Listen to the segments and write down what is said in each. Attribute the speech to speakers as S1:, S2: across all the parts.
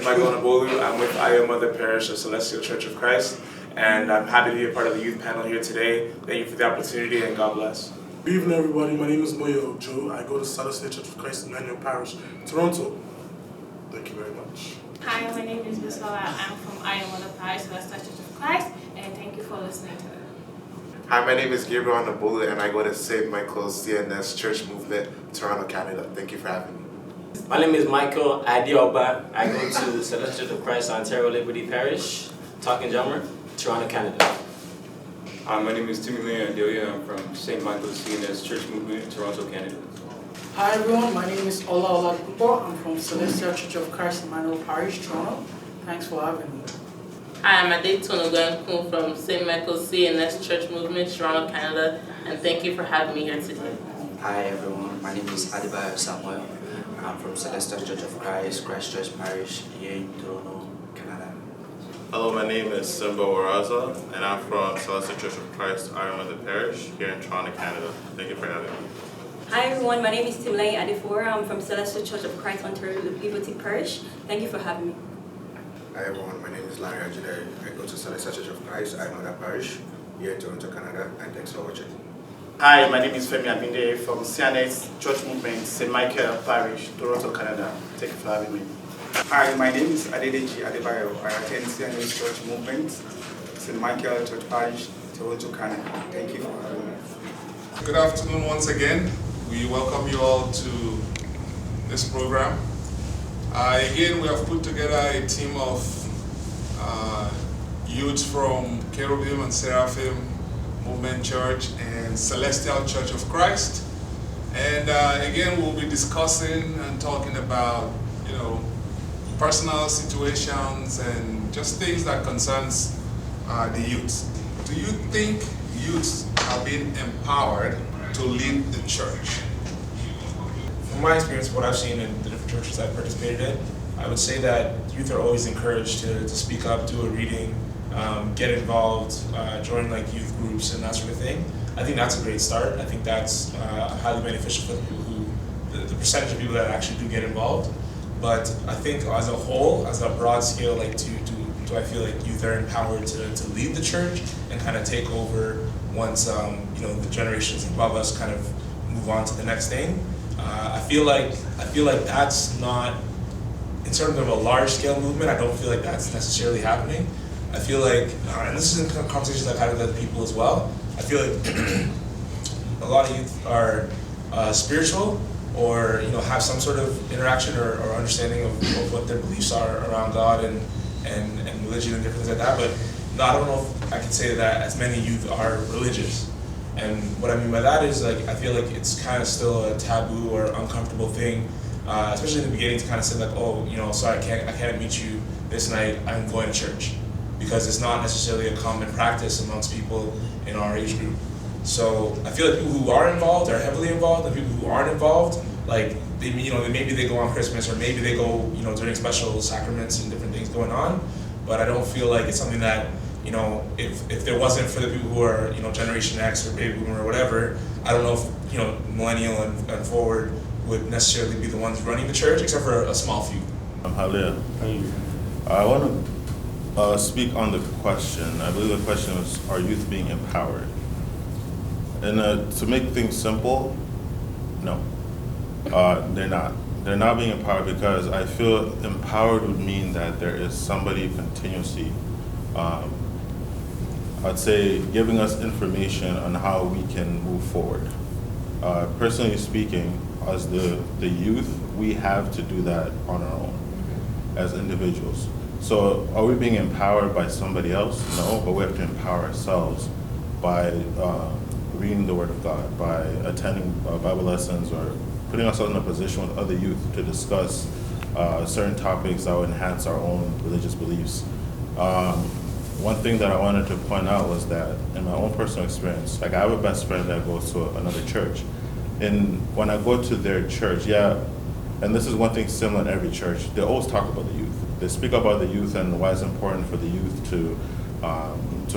S1: Michael Nabolu. I'm with Ayo Mother Parish of Celestial Church of Christ, and I'm happy to be a part of the youth panel here today. Thank you for the opportunity, and God bless.
S2: Good evening, everybody. My name is Moyo Ojo. I go to Celestial Church of Christ in Emmanuel Parish, Toronto. Thank you very much.
S3: Hi, my name is Bisola. I'm from Ayo Mother Parish, Celestial Church of Christ, and thank you for listening to it.
S4: Hi, my name is Gabriel Nabolu, and I go to St. Michael's CNS Church Movement, Toronto, Canada. Thank you for having me.
S5: My name is Michael Adioba. I go to Celestial Church of Christ, Ontario Liberty Parish, Talking Drummer, Toronto, Canada.
S6: Hi, my name is Timmy Adelia. I'm from St. Michael's CNS Church Movement, Toronto, Canada.
S7: Hi everyone, my name is Ola Oladipo. I'm from Celestial Church of Christ, Emmanuel Parish, Toronto. Thanks for having me.
S8: Hi, I'm Ade Tonoganku from St. Michael's CNS Church Movement, Toronto, Canada, and thank you for having me here today.
S9: Hi everyone, my name is Adebayo Samuel. I'm from Celestial Church of Christ, Christchurch Parish, here in Toronto, Canada.
S10: Hello, my name is Simba Waraza, and I'm from Celestial Church of Christ, Iron Mother Parish, here in Toronto, Canada. Thank you for having me.
S11: Hi everyone, my name is Timlay Adefor. I'm from Celestial Church of Christ, Ontario Liberty Parish. Thank you for having me.
S12: Hi everyone, my name is Larry Ajidari. I go to Celestial Church of Christ, Iron Mother Parish, here in Toronto, Canada, and thanks for watching.
S13: Hi, my name is Femi Abinde from CNS Church Movement, St. Michael Parish, Toronto, Canada. Thank you for having me.
S14: Hi, my name is Adedeji Adebayo. I attend CNS Church Movement, St. Michael Church Parish, Toronto, Canada. Thank you for having me.
S15: Good afternoon once again. We welcome you all to this program. Again, we have put together a team of youth from Cherubim and Seraphim Movement Church and Celestial Church of Christ. And again, we'll be discussing and talking about, personal situations and just things that concerns the youth. Do you think youths are being empowered to lead the church?
S1: From my experience, what I've seen in the different churches I've participated in, I would say that youth are always encouraged to speak up, do a reading, get involved, join youth groups and that sort of thing. I think that's a great start. I think that's highly beneficial for the people the percentage of people that actually do get involved. But I think as a whole, as a broad scale, do I feel like youth are empowered to lead the church and kind of take over once the generations above us kind of move on to the next thing. I feel like that's not, in terms of a large scale movement, I don't feel like that's necessarily happening. I feel like, and this is in conversations I've had with other people as well, I feel like a lot of youth are spiritual or have some sort of interaction or understanding of what their beliefs are around God and religion and different things like that, but I don't know if I can say that as many youth are religious. And what I mean by that is I feel like it's kind of still a taboo or uncomfortable thing, especially in the beginning, to kind of say sorry, I can't meet you this night, I'm going to church, because it's not necessarily a common practice amongst people in our age group. So I feel like people who are involved are heavily involved, and people who aren't involved, maybe they go on Christmas, or maybe they go during special sacraments and different things going on, but I don't feel like it's something that if there wasn't for the people who are Generation X or Baby Boomer or whatever, I don't know if millennial and forward would necessarily be the ones running the church, except for a small few.
S16: Halia. I want to speak on the question. I believe the question was, are youth being empowered? And to make things simple, no, they're not. They're not being empowered, because I feel empowered would mean that there is somebody continuously, I'd say, giving us information on how we can move forward. Personally speaking, as the youth, we have to do that on our own as individuals. So are we being empowered by somebody else? No, but we have to empower ourselves by reading the Word of God, by attending Bible lessons, or putting ourselves in a position with other youth to discuss certain topics that will enhance our own religious beliefs. One thing that I wanted to point out was that in my own personal experience, I have a best friend that goes to another church. And when I go to their church, and this is one thing similar in every church, they always talk about the youth. They speak about the youth and why it's important for the youth to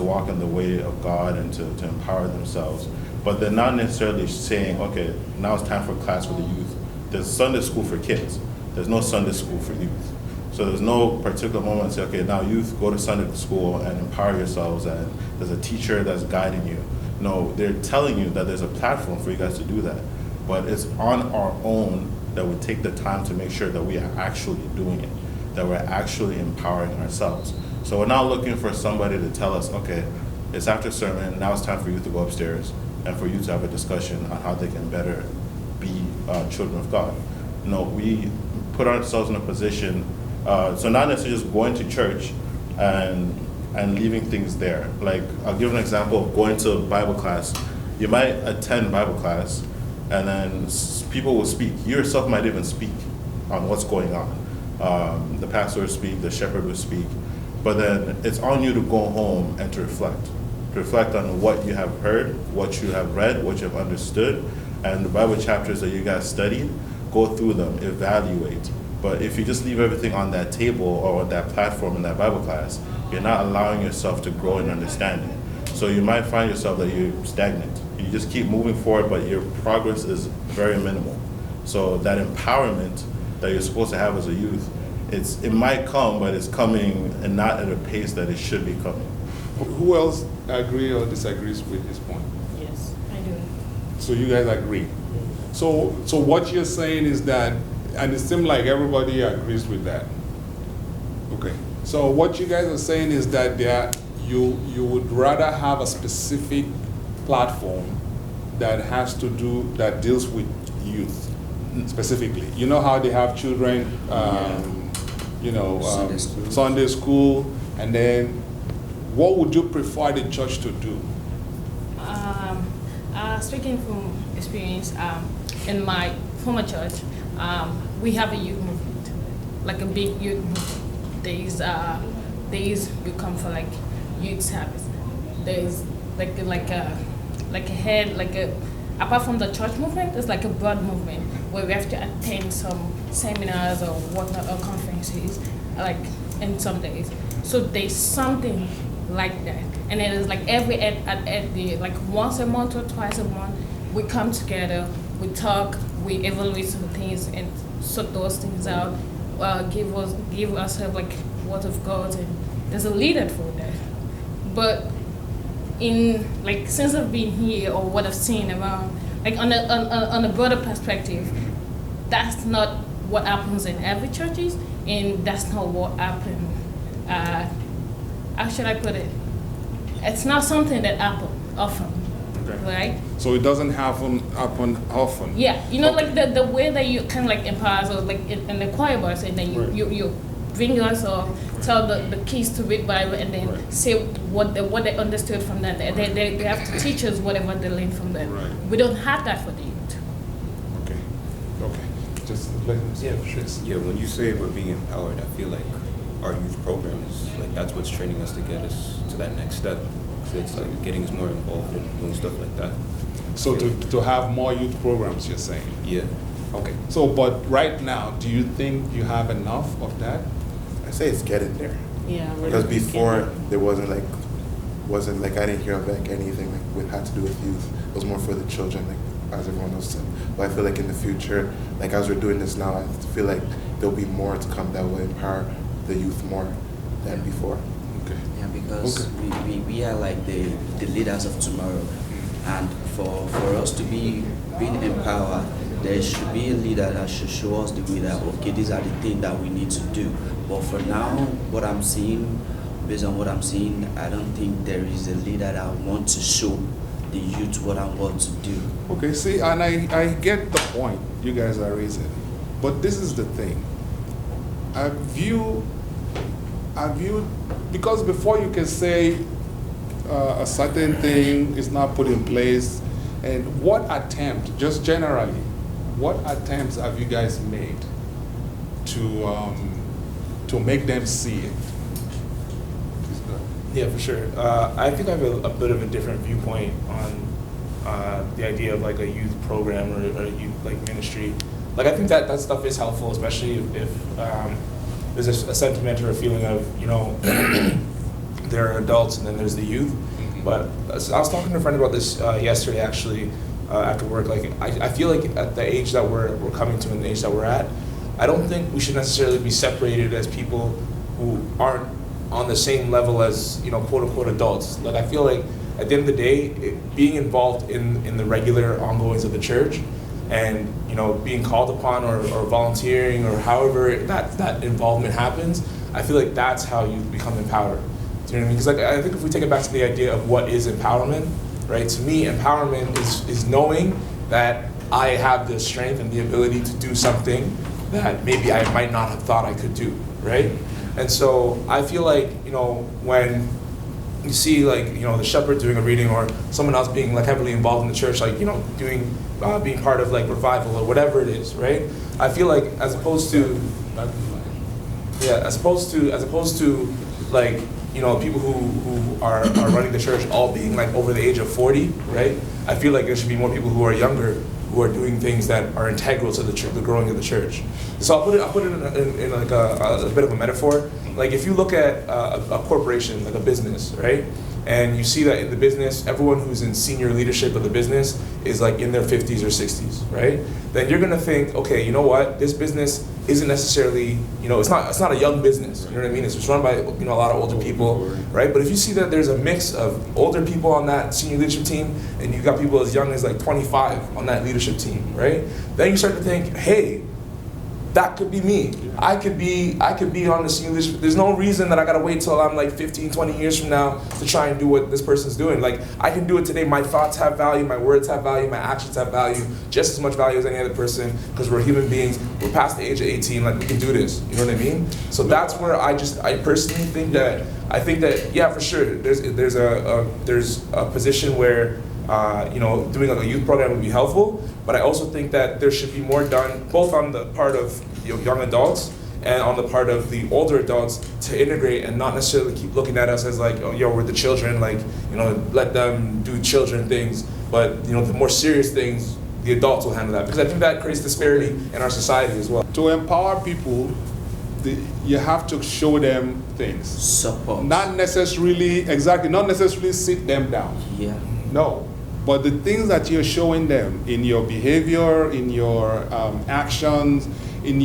S16: walk in the way of God and to empower themselves. But they're not necessarily saying, okay, now it's time for class for the youth. There's Sunday school for kids. There's no Sunday school for youth. So there's no particular moment to say, okay, now youth, go to Sunday school and empower yourselves, and there's a teacher that's guiding you. No, they're telling you that there's a platform for you guys to do that. But it's on our own that we take the time to make sure that we are actually doing it, that we're actually empowering ourselves. So we're not looking for somebody to tell us, okay, it's after sermon, now it's time for you to go upstairs and for you to have a discussion on how they can better be children of God. No, we put ourselves in a position, so not necessarily just going to church and leaving things there. Like, I'll give an example of going to Bible class. You might attend Bible class and then people will speak. You yourself might even speak on what's going on. The pastor will speak, the shepherd will speak, but then it's on you to go home and to reflect on what you have heard, what you have read, what you have understood, and the Bible chapters that you guys studied, go through them, evaluate. But if you just leave everything on that table or on that platform in that Bible class, you're not allowing yourself to grow in understanding. So you might find yourself that you're stagnant. You just keep moving forward, but your progress is very minimal. So that empowerment that you're supposed to have as a youth, it might come, but it's coming and not at a pace that it should be coming.
S15: Who else agree or disagrees with this point?
S3: Yes, I do.
S15: So you guys agree. So what you're saying is that, and it seems like everybody agrees with that. Okay. So what you guys are saying is that you would rather have a specific platform that deals with youth specifically. You know how they have children, Sunday school, and then what would you prefer the church to do?
S3: Speaking from experience, in my former church, we have a youth movement, like a big youth movement. Days you come for like youth service. There's apart from the church movement, there's like a broad movement where we have to attend some seminars or whatnot or conferences, like in some days. So there's something like that, and it is like like once a month or twice a month, we come together, we talk, we evaluate some things and sort those things out. Give ourselves like word of God, and there's a leader for that. But in like since I've been here or what I've seen around, like on a broader perspective, that's not what happens in every churches, and that's not what happened. How should I put it? It's not something that happens often, right?
S15: So it doesn't happen often.
S3: Yeah, like the way that you kind of like empower, so like in the choir bus, and then you bring us or tell the kids to read Bible, and then say what they understood from that. They have to teach us whatever they learned from that.
S15: Right.
S3: We don't have that for the youth.
S15: Okay. Just let him say it.
S17: Yeah, when you say we're being empowered, I feel like our youth program is like that's what's training us to get us to that next step. So it's like getting us more involved in doing stuff like that.
S15: So to have more youth programs, you're saying?
S17: Yeah.
S15: Okay. So, but right now, do you think you have enough of that?
S4: I say it's getting there.
S3: Yeah.
S4: Because before there wasn't like I didn't hear of like anything like with had to do with youth. It was more for the children, like as everyone else said. But I feel like in the future, like as we're doing this now, I feel like there'll be more to come that will empower the youth more than before.
S15: Okay.
S9: Yeah, because we are like the leaders of tomorrow, and for us to be being empowered, there should be a leader that should show us the way that okay, these are the things that we need to do. But for now, what I'm seeing, based on what I'm seeing, I don't think there is a leader that want to show the youth what I want to do.
S15: Okay, see, and I get the point you guys are raising, but this is the thing. Because before you can say a certain thing is not put in place, and what attempt, just generally, what attempts have you guys made to make them see it?
S1: Yeah, for sure. I think I have a bit of a different viewpoint on the idea of like a youth program or a youth like ministry. Like I think that stuff is helpful, especially if there's a sentiment or a feeling of, there are adults and then there's the youth.
S15: Mm-hmm.
S1: But I was talking to a friend about this yesterday actually after work. Like I feel like at the age that we're coming to and the age that we're at, I don't think we should necessarily be separated as people who aren't on the same level as, quote unquote adults. Like, I feel like at the end of the day, being involved in the regular ongoings of the church and, being called upon or volunteering or however that involvement happens, I feel like that's how you become empowered. Do you know what I mean? Because I think if we take it back to the idea of what is empowerment, right? To me, empowerment is knowing that I have the strength and the ability to do something that maybe I might not have thought I could do, right? And so I feel like, when you see the shepherd doing a reading or someone else being heavily involved in the church, doing being part of revival or whatever it is, right? I feel like as opposed to people who are running the church all being over the age of 40, right? I feel like there should be more people who are younger who are doing things that are integral to the growing of the church. So I'll put it in a bit of a metaphor. Like if you look at a corporation, like a business, right? And you see that in the business, everyone who's in senior leadership of the business is in their 50s or 60s, right? Then you're gonna think, okay, you know what? This business isn't necessarily, it's not a young business. You know what I mean? It's run by a lot of older people, right? But if you see that there's a mix of older people on that senior leadership team, and you've got people as young as 25 on that leadership team, right? Then you start to think, hey, that could be me. I could be on the senior leadership. There's no reason that I gotta wait till I'm 15, 20 years from now to try and do what this person's doing. I can do it today. My thoughts have value, my words have value, my actions have value, just as much value as any other person, because we're human beings. We're past the age of 18, we can do this. You know what I mean? So that's where I personally think that, yeah, for sure, there's a position where doing a youth program would be helpful, but I also think that there should be more done, both on the part of young adults and on the part of the older adults, to integrate and not necessarily keep looking at us as we're the children, let them do children things, but the more serious things, the adults will handle that, because I think that creates disparity in our society as well.
S18: To empower people, you have to show them things.
S9: Support.
S18: Not necessarily sit them down.
S9: Yeah.
S18: No. But the things that you're showing them in your behavior, in your actions, in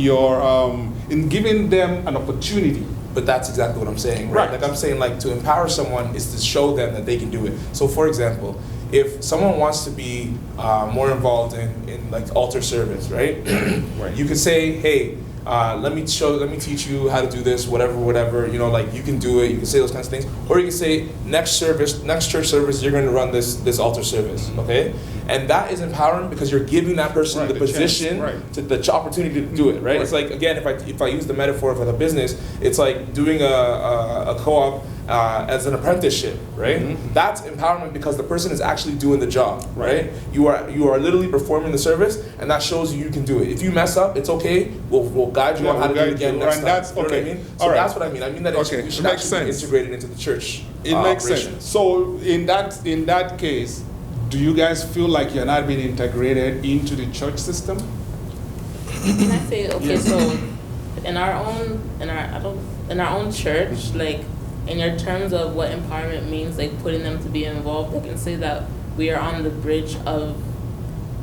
S18: giving them an opportunity.
S1: But that's exactly what I'm saying, right? I'm saying to empower someone is to show them that they can do it. So for example, if someone wants to be more involved in altar service, right?
S18: Right.
S1: You could say, hey, let me teach you how to do this, whatever, you can do it, you can say those kinds of things. Or you can say, next church service, you're going to run this altar service, okay? And that is empowering because you're giving that person the position, to the opportunity to do it, right? It's again, if I use the metaphor of a business, it's like doing a co-op as an apprenticeship, right? Mm-hmm. That's empowerment because the person is actually doing the job, right? You are literally performing the service, and that shows you can do it. If you mess up, it's okay. We'll guide you on how to do it again next time.
S18: That's
S1: you know what I mean? So that's what I mean. I mean that it should actually be integrated into the church.
S18: It makes sense. So in that case, do you guys feel like you're not being integrated into the church system?
S8: Can I say so in our own church, in your terms of what empowerment means, putting them to be involved, I can say that we are on the bridge of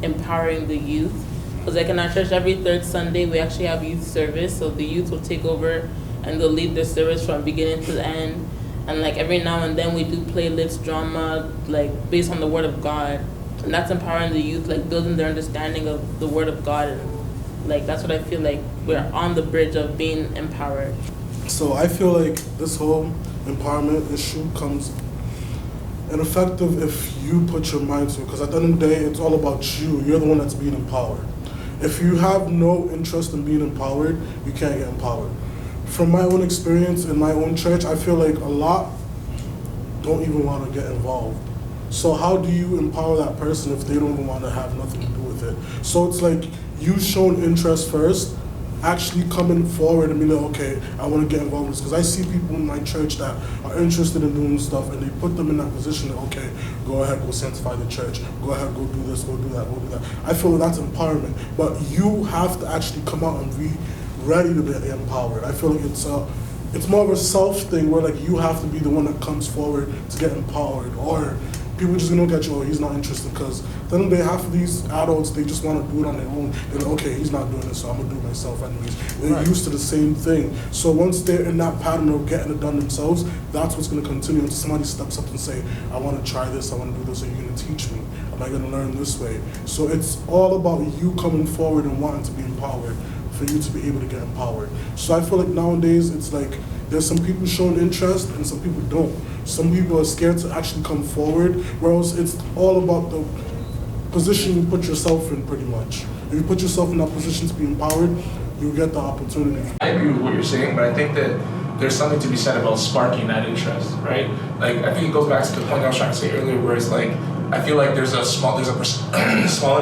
S8: empowering the youth. Because in our church, every third Sunday, we actually have youth service. So the youth will take over and they'll lead the service from beginning to the end. And every now and then we do playlist drama, based on the Word of God. And that's empowering the youth, building their understanding of the Word of God. And that's what I feel we're on the bridge of being empowered.
S2: So I feel this whole empowerment issue comes ineffective if you put your mind to it, because at the end of the day, it's all about you. You're the one that's being empowered. If you have no interest in being empowered, you can't get empowered. From my own experience in my own church, I feel a lot don't even want to get involved. So how do you empower that person if they don't even want to have nothing to do with it? So it's you've shown interest first, actually coming forward and be okay, I want to get involved in this. Because I see people in my church that are interested in doing stuff, and they put them in that position that, okay, go ahead, go sanctify the church, go ahead, go do this, go do that, go do that. I feel that's empowerment. But you have to actually come out and be ready to be empowered. I feel it's more of a self thing where you have to be the one that comes forward to get empowered, or people just gonna look at you, oh, he's not interested, because then they half of these adults, they just want to do it on their own. They're like, okay, he's not doing this, so I'm gonna do it myself anyways. They're used to the same thing. So once they're in that pattern of getting it done themselves, that's what's gonna continue until somebody steps up and say, I want to try this, I want to do this, are you gonna teach me? Am I gonna learn this way? So it's all about you coming forward and wanting to be empowered for you to be able to get empowered. So I feel like nowadays it's like there's some people showing interest and some people don't. Some people are scared to actually come forward, whereas it's all about the position you put yourself in, pretty much. If you put yourself in that position to be empowered, you get the opportunity.
S1: I agree with what you're saying, but I think that there's something to be said about sparking that interest, right? Like, I think it goes back to the point I was trying to say earlier, where it's like, I feel like there's a smaller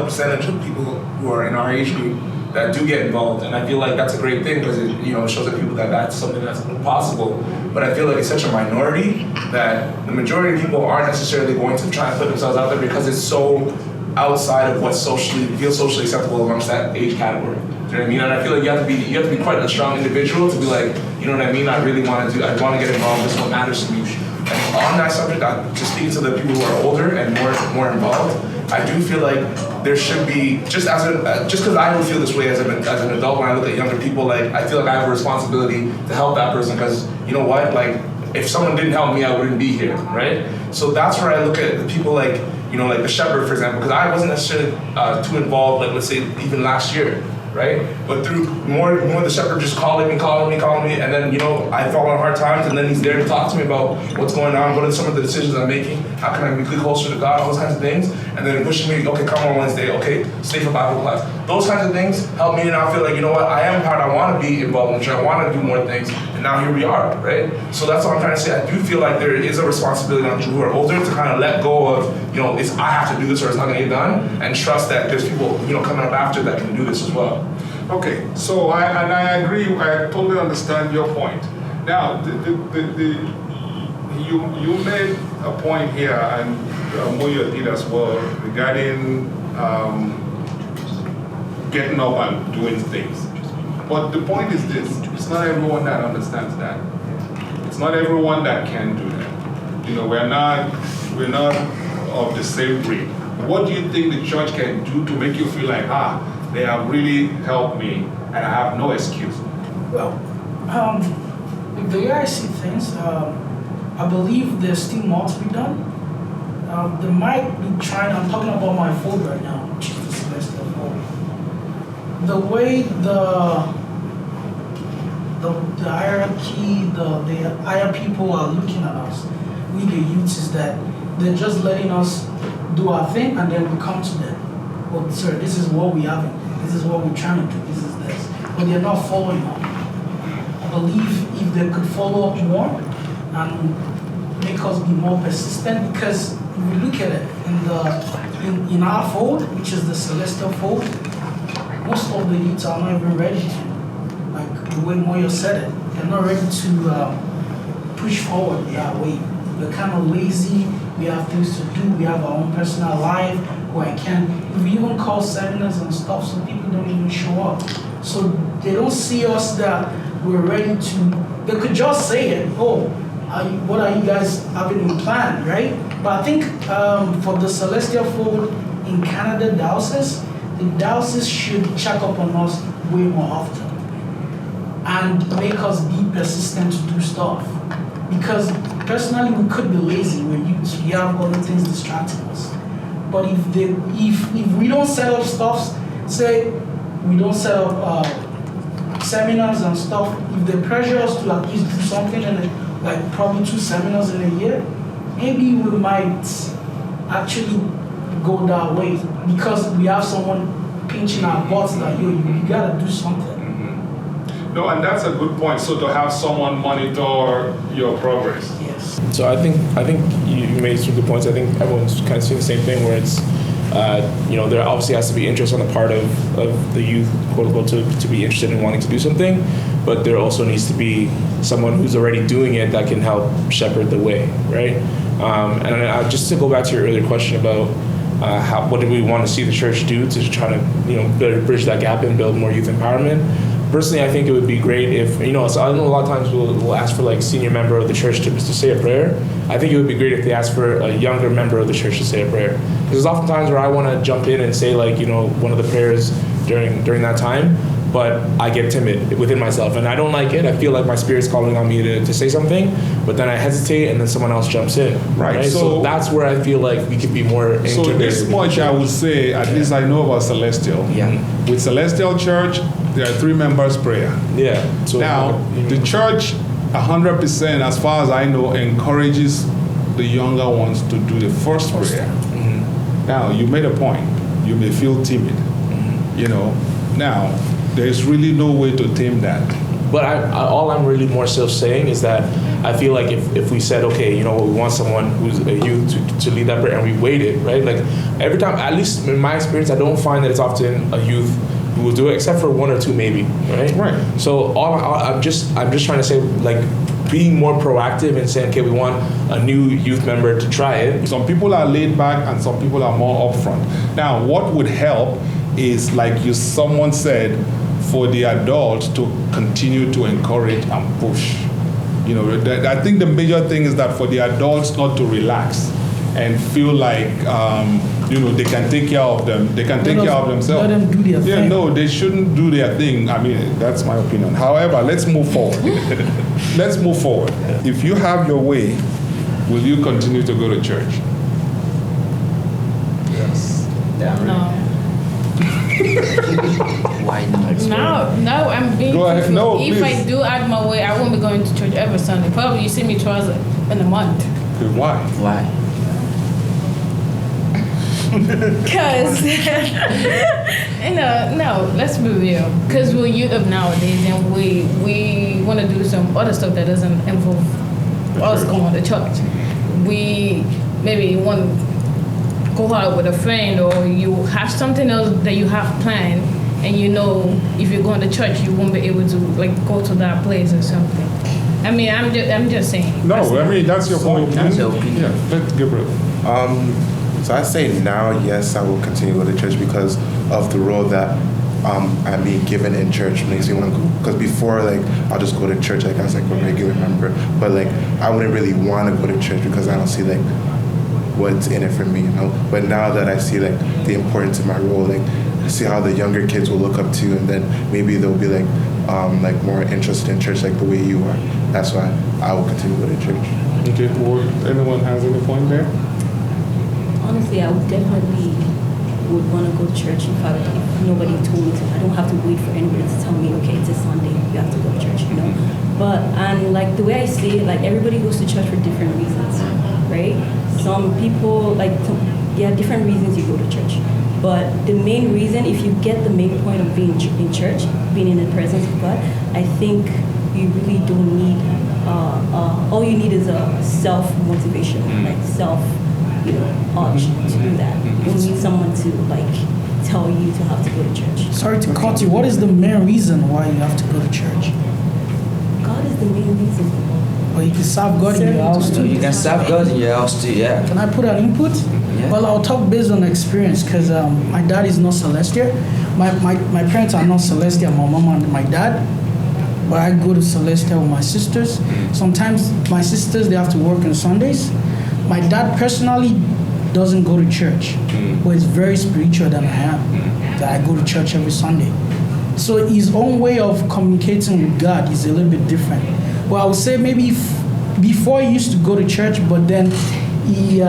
S1: percentage of people who are in our age group that do get involved, and I feel like that's a great thing because it, it shows that people that that's something that's possible. But I feel like it's such a minority that the majority of people aren't necessarily going to try and put themselves out there because it's so outside of what feels socially acceptable amongst that age category. Do you know what I mean? And I feel like you have to be quite a strong individual to be like, you know what I mean? I really want to get involved. This is what matters to me. And on that subject, just speaking to the people who are older and more involved, I do feel like there should be, just because I don't feel this way as an adult when I look at younger people, like I feel like I have a responsibility to help that person because you know what, like if someone didn't help me, I wouldn't be here, right? So that's where I look at the people like, like the shepherd, for example, because I wasn't necessarily too involved, like let's say even last year, right? But through more the shepherd just calling me, and then I fall on hard times, and then he's there to talk to me about what's going on, what are some of the decisions I'm making, how can I be closer to God, all those kinds of things, and then pushing me, okay, come on Wednesday, okay, stay for Bible class. Those kinds of things help me, and I feel like, you know what, I am empowered, I want to be involved in the church, I want to do more things, and now here we are, right? So that's what I'm trying to say. I do feel like there is a responsibility on people who are older to kind of let go of, I have to do this or it's not going to get done, and trust that there's people, coming up after that can do this as well.
S18: Okay, so I agree. I totally understand your point. Now, you made a point here, and Moyo did as well, regarding getting up and doing things. But the point is this: it's not everyone that understands that. It's not everyone that can do that. We're not of the same breed. What do you think the church can do to make you feel like, they have really helped me, and I have no excuse?
S7: Well, the way I see things, I believe there's still more to be done. They might be trying, I'm talking about my fold right now, which is the Celestial Fold. The way the hierarchy, the higher people are looking at us, we the youths, is that they're just letting us do our thing, and then we come to them. Well, sir, this is what we have. This is what we're trying to do. This is this. But they're not following up. I believe if they could follow up more and make us be more persistent, because if we look at it in our fold, which is the Celestial Fold, most of the youths are not even ready to, like the way Moyo said it, they're not ready to push forward that way. We're kind of lazy. We have things to do. We have our own personal life. If we even call seminars and stuff, so people don't even show up. So they don't see us that we're ready to. They could just say it. Oh, what are you guys having in plan, right? But I think for the Celestial Fold in Canada diocese, the diocese should check up on us way more often and make us be persistent to do stuff. Because personally, we could be lazy. We're youths. We have other things distracting us. But if we don't set up stuff, say we don't set up seminars and stuff, if they pressure us to at least do something in like probably 2 seminars in a year, maybe we might actually go that way because we have someone pinching our butts that you gotta do something.
S18: No, and that's a good point. So to have someone monitor your progress.
S7: Yes.
S1: So I think you made some good points. I think everyone's kind of seeing the same thing where it's, there obviously has to be interest on the part of the youth, quote unquote, to be interested in wanting to do something, but there also needs to be someone who's already doing it that can help shepherd the way, right? And just to go back to your earlier question about what do we want to see the church do to try to, bridge that gap and build more youth empowerment. personally, I think it would be great if, so I know a lot of times we'll ask for like senior member of the church to say a prayer. I think it would be great if they asked for a younger member of the church to say a prayer. Because there's often times where I want to jump in and say like, one of the prayers during that time, but I get timid within myself and I don't like it. I feel like my spirit's calling on me to say something, but then I hesitate and then someone else jumps in.
S18: Right.
S1: So that's where I feel like we could be more integrated.
S18: So this much I would say, at least I know about Celestial.
S1: Yeah.
S18: With Celestial Church, there are 3 members prayer.
S1: Yeah. So
S18: now, the church, 100%, as far as I know, encourages the younger ones to do the first prayer. Now, you made a point. You may feel timid. Now, there's really no way to tame that.
S1: But all I'm really more so saying is that I feel like if we said, okay, we want someone who's a youth to lead that prayer, and we waited, right? Like every time, at least in my experience, I don't find that it's often a youth who will do it, except for 1 or 2 maybe, right?
S18: Right.
S1: So I'm just trying to say, like, being more proactive and saying, okay, we want a new youth member to try it.
S18: Some people are laid back and some people are more upfront. Now, what would help is, like someone said, for the adults to continue to encourage and push. I think the major thing is that for the adults not to relax and feel like, they can take care of them. They can take care of themselves.
S7: Let them do their thing.
S18: No, they shouldn't do their thing. I mean, that's my opinion. However, let's move forward. Let's move forward. If you have your way, will you continue to go to church? Yes.
S3: No.
S9: Why not?
S3: No, I'm being
S18: Go ahead.
S3: truthful.
S18: No,
S3: if
S18: please.
S3: I do add my way, I won't be going to church every Sunday. Probably you see me twice in a month.
S18: Okay, why?
S9: Why?
S3: Because, no, let's be real. Because we're youth of nowadays and we want to do some other stuff that doesn't involve us going to church. We maybe want to go out with a friend, or you have something else that you have planned, and if you're going to church, you won't be able to like go to that place or something. I mean, I'm just saying.
S18: No, I mean, that's your point.
S9: That's your opinion.
S18: Yeah, let's give it.
S4: So I say now, yes, I will continue to go to church because of the role that I'm being given in church makes me want to go. Because before, like, I'll just go to church like as like a regular member, but like I wouldn't really want to go to church because I don't see like what's in it for me, But now that I see like the importance of my role, like I see how the younger kids will look up to you, and then maybe they'll be like more interested in church like the way you are. That's why I will continue to go to church.
S18: Okay, or anyone has any point there?
S11: Honestly, I would definitely want to go to church if nobody told me to. I don't have to wait for anybody to tell me, okay, it's a Sunday, you have to go to church, But, and like the way I see it, like everybody goes to church for different reasons, right? Some people, there are different reasons you go to church. But the main reason, if you get the main point of being in church, being in the presence of God, I think you really don't need, all you need is a self-motivation, like urge to do that. You don't need someone to tell you to have to go to church.
S7: Sorry to cut you. What is the main reason why you have to go to church?
S11: God is the main reason.
S7: Or you can serve God in your house too.
S9: You can serve God in your house too, yeah.
S7: Can I put an input?
S9: Yeah.
S7: Well, I'll talk based on experience because my dad is not celestial. My parents are not celestial, my mom and my dad. But I go to celestial with my sisters. Sometimes my sisters, they have to work on Sundays. My dad personally doesn't go to church, but is very spiritual than I am. That I go to church every Sunday. So his own way of communicating with God is a little bit different. Well, I would say maybe before he used to go to church, but then he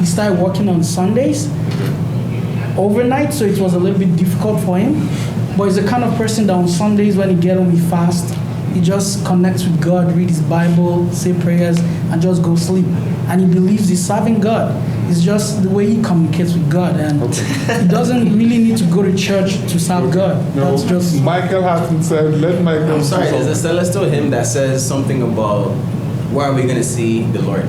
S7: started working on Sundays overnight, so it was a little bit difficult for him. But he's the kind of person that on Sundays when he get home, he fast. He just connects with God, read his Bible, say prayers, and just go sleep. And he believes he's serving God. It's just the way he communicates with God, and he doesn't really need to go to church to serve God.
S18: No,
S7: that's just
S18: Michael hasn't said. Let Michael.
S5: I'm sorry. There's a celestial hymn that says something about where are we going to see the Lord?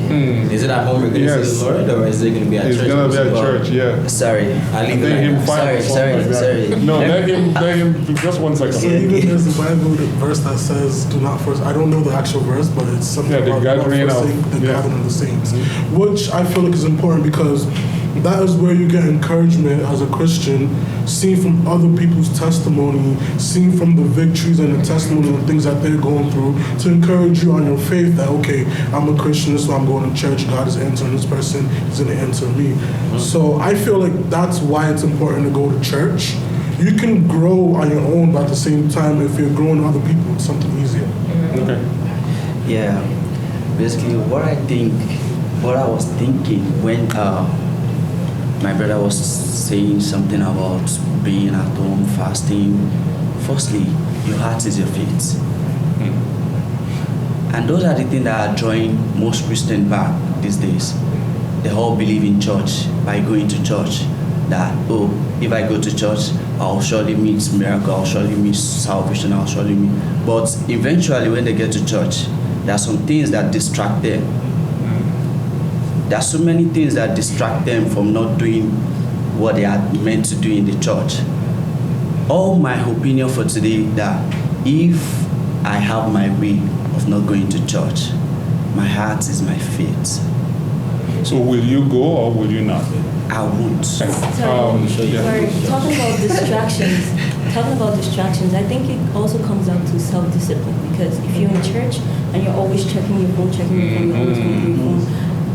S5: Is it at home we're going to see the Lord, or is it going to be at church?
S18: It's going to be at church, yeah.
S9: Sorry, I'll leave
S18: let him find
S9: sorry.
S18: No, let him. Just 1 second.
S2: So even there's a Bible verse that says, "Do not force." I don't know the actual verse, but it's something
S18: the
S2: about
S18: gathering
S2: not forsaking the gathering of the saints, which I feel like is important because that is where you get encouragement as a Christian, seeing from other people's testimony, seeing from the victories and the testimony and the things that they're going through, to encourage you on your faith that, okay, I'm a Christian, so I'm going to church, God is answering this person, He's going to answer me. So I feel like that's why it's important to go to church. You can grow on your own, but at the same time, if you're growing other people, it's something easier.
S16: Okay.
S9: Yeah, basically what I was thinking when my brother was saying something about being at home, fasting. Firstly, your heart is your faith. And those are the things that are drawing most Christians back these days. They all believe in church by going to church. That, oh, if I go to church, I'll surely meet miracle, I'll surely meet salvation, I'll surely meet. But eventually when they get to church, there are some things that distract them. There are so many things that distract them from not doing what they are meant to do in the church. All my opinion for today that if I have my way of not going to church, my heart is my faith.
S18: So will you go or will you not?
S9: I won't.
S11: Sorry, talking about distractions, I think it also comes down to self-discipline, because if you're in church and you're always checking your phone, you're always on your phone,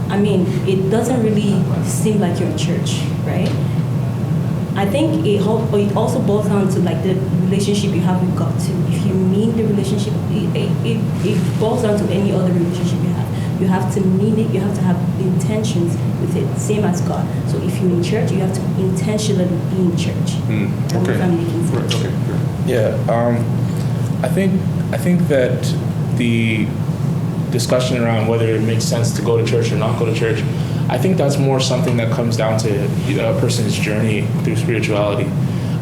S11: I mean, it doesn't really seem like you're in church, right? I think it also boils down to like the relationship you have with God too. If you mean the relationship, it boils down to any other relationship you have. You have to mean it, you have to have intentions with it, same as God. So if you're in church, you have to intentionally be in church.
S18: Okay.
S9: Okay.
S19: Yeah, I think that the discussion around whether it makes sense to go to church or not go to church, I think that's more something that comes down to a person's journey through spirituality.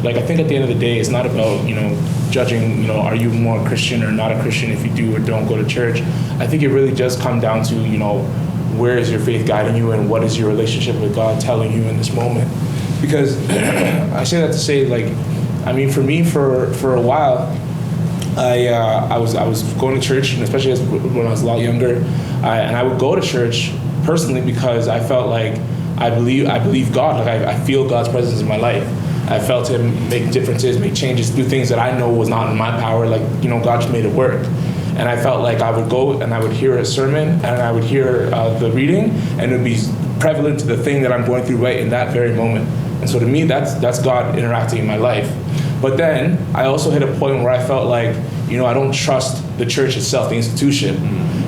S19: Like, I think at the end of the day, it's not about, judging, are you more Christian or not a Christian if you do or don't go to church. I think it really does come down to, where is your faith guiding you and what is your relationship with God telling you in this moment? Because I say that to say, for me, for a while, I was going to church, and especially when I was a lot younger, and I would go to church personally because I felt like I believe God, I feel God's presence in my life. I felt Him make differences, make changes, do things that I know was not in my power, God just made it work. And I felt like I would go and I would hear a sermon and I would hear the reading, and it would be prevalent to the thing that I'm going through right in that very moment. And so to me, that's God interacting in my life. But then I also hit a point where I felt like, I don't trust the church itself, the institution.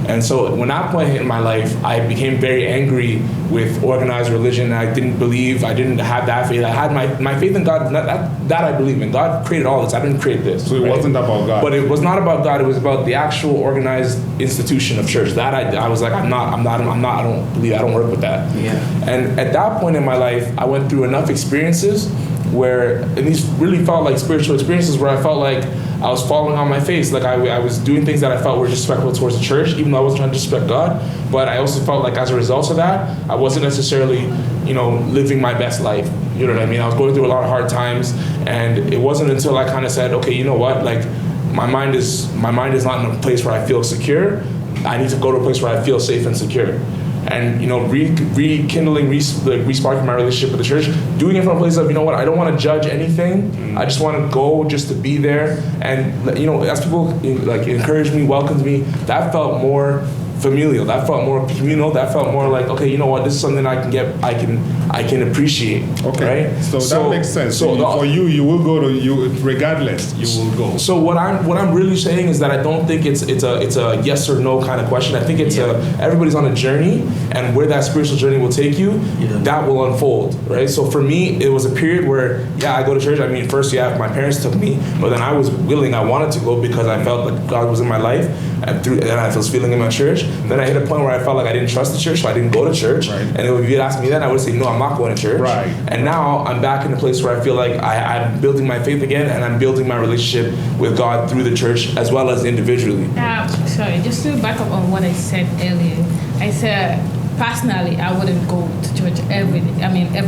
S19: And so when that point hit in my life, I became very angry with organized religion. I didn't have that faith. I had my faith in God, that I believe in. God created all this. I didn't create this.
S18: So it wasn't about God.
S19: But it was not about God. It was about the actual organized institution of church. That I was like, I don't believe, I don't work with that.
S9: Yeah.
S19: And at that point in my life, I went through enough experiences and these really felt like spiritual experiences where I felt like I was falling on my face. Like I was doing things that I felt were disrespectful towards the church, even though I wasn't trying to disrespect God. But I also felt like as a result of that, I wasn't necessarily, living my best life. You know what I mean? I was going through a lot of hard times, and it wasn't until I kind of said, okay, you know what? Like my mind is not in a place where I feel secure. I need to go to a place where I feel safe and secure. And rekindling, resparking my relationship with the church, doing it from a place of, I don't want to judge anything. I just want to go just to be there. And as people encourage me, welcomed me, that felt more familial. That felt more communal. That felt more like, okay, you know what? This is something I can appreciate.
S18: Okay,
S19: right?
S18: So that makes sense. So for you will go to regardless. You will go.
S19: So what I'm really saying is that I don't think it's a yes or no kind of question. I think it's everybody's on a journey, and where that spiritual journey will take you, that will unfold, right? So for me, it was a period where I go to church. I mean, first my parents took me, but then I was willing. I wanted to go because I felt like God was in my life, and I was feeling in my church. Then I hit a point where I felt like I didn't trust the church, so I didn't go to church. Right. And if you'd ask me then, I would say, no, I'm not going to church.
S18: Right.
S19: And now I'm back in a place where I feel like I'm building my faith again, and I'm building my relationship with God through the church as well as individually.
S3: Sorry, just to back up on what I said earlier. I said, personally, I wouldn't go to church every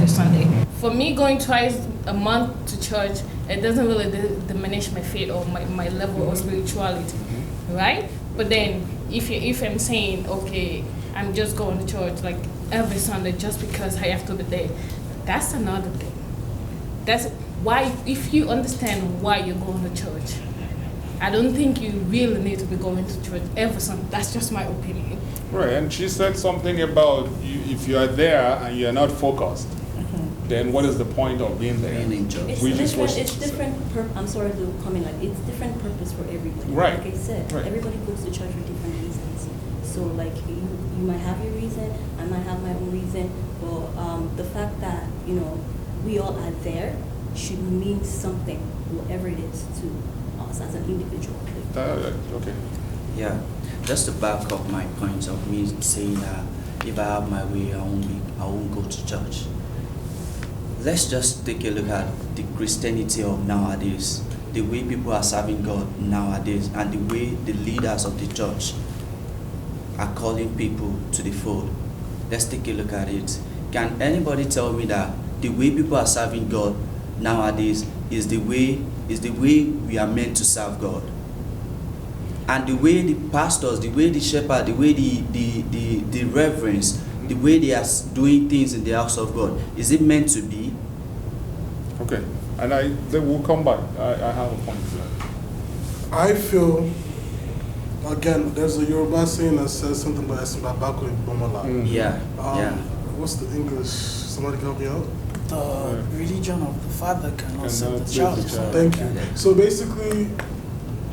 S3: Sunday. For me, going twice a month to church, it doesn't really diminish my faith or my level of spirituality, right? But then, if I'm saying, okay, I'm just going to church like every Sunday just because I have to be there. That's another thing. That's why, if you understand why you're going to church, I don't think you really need to be going to church every Sunday. That's just my opinion.
S18: Right, and she said something about if you are there and you are not focused, then what is the point of being there?
S11: It's different. I'm sorry to come in. Like, it's different purpose for everybody.
S18: Right.
S11: Like I said, everybody goes to church for different reasons. So like you might have your reason, I might have my own reason, but the fact that we all are there should mean something, whatever it is, to us as an individual.
S18: Okay.
S9: Yeah, just to back up my point of me saying that if I have my way, I won't go to church. Let's just take a look at the Christianity of nowadays, the way people are serving God nowadays, and the way the leaders of the church are calling people to the fold. Let's take a look at it. Can anybody tell me that the way people are serving God nowadays is the way we are meant to serve God? And the way the pastors, the way the shepherd, the way the reverends, the way they are doing things in the house of God, is it meant to be?
S18: Okay, and then we'll come back. I have a point to that.
S2: I feel, again, there's a Yoruba saying that says something about Esimbabako in Bomola.
S9: Yeah.
S2: What's the English? Somebody help me out?
S7: The religion of the father cannot save the child.
S2: Thank you. So basically,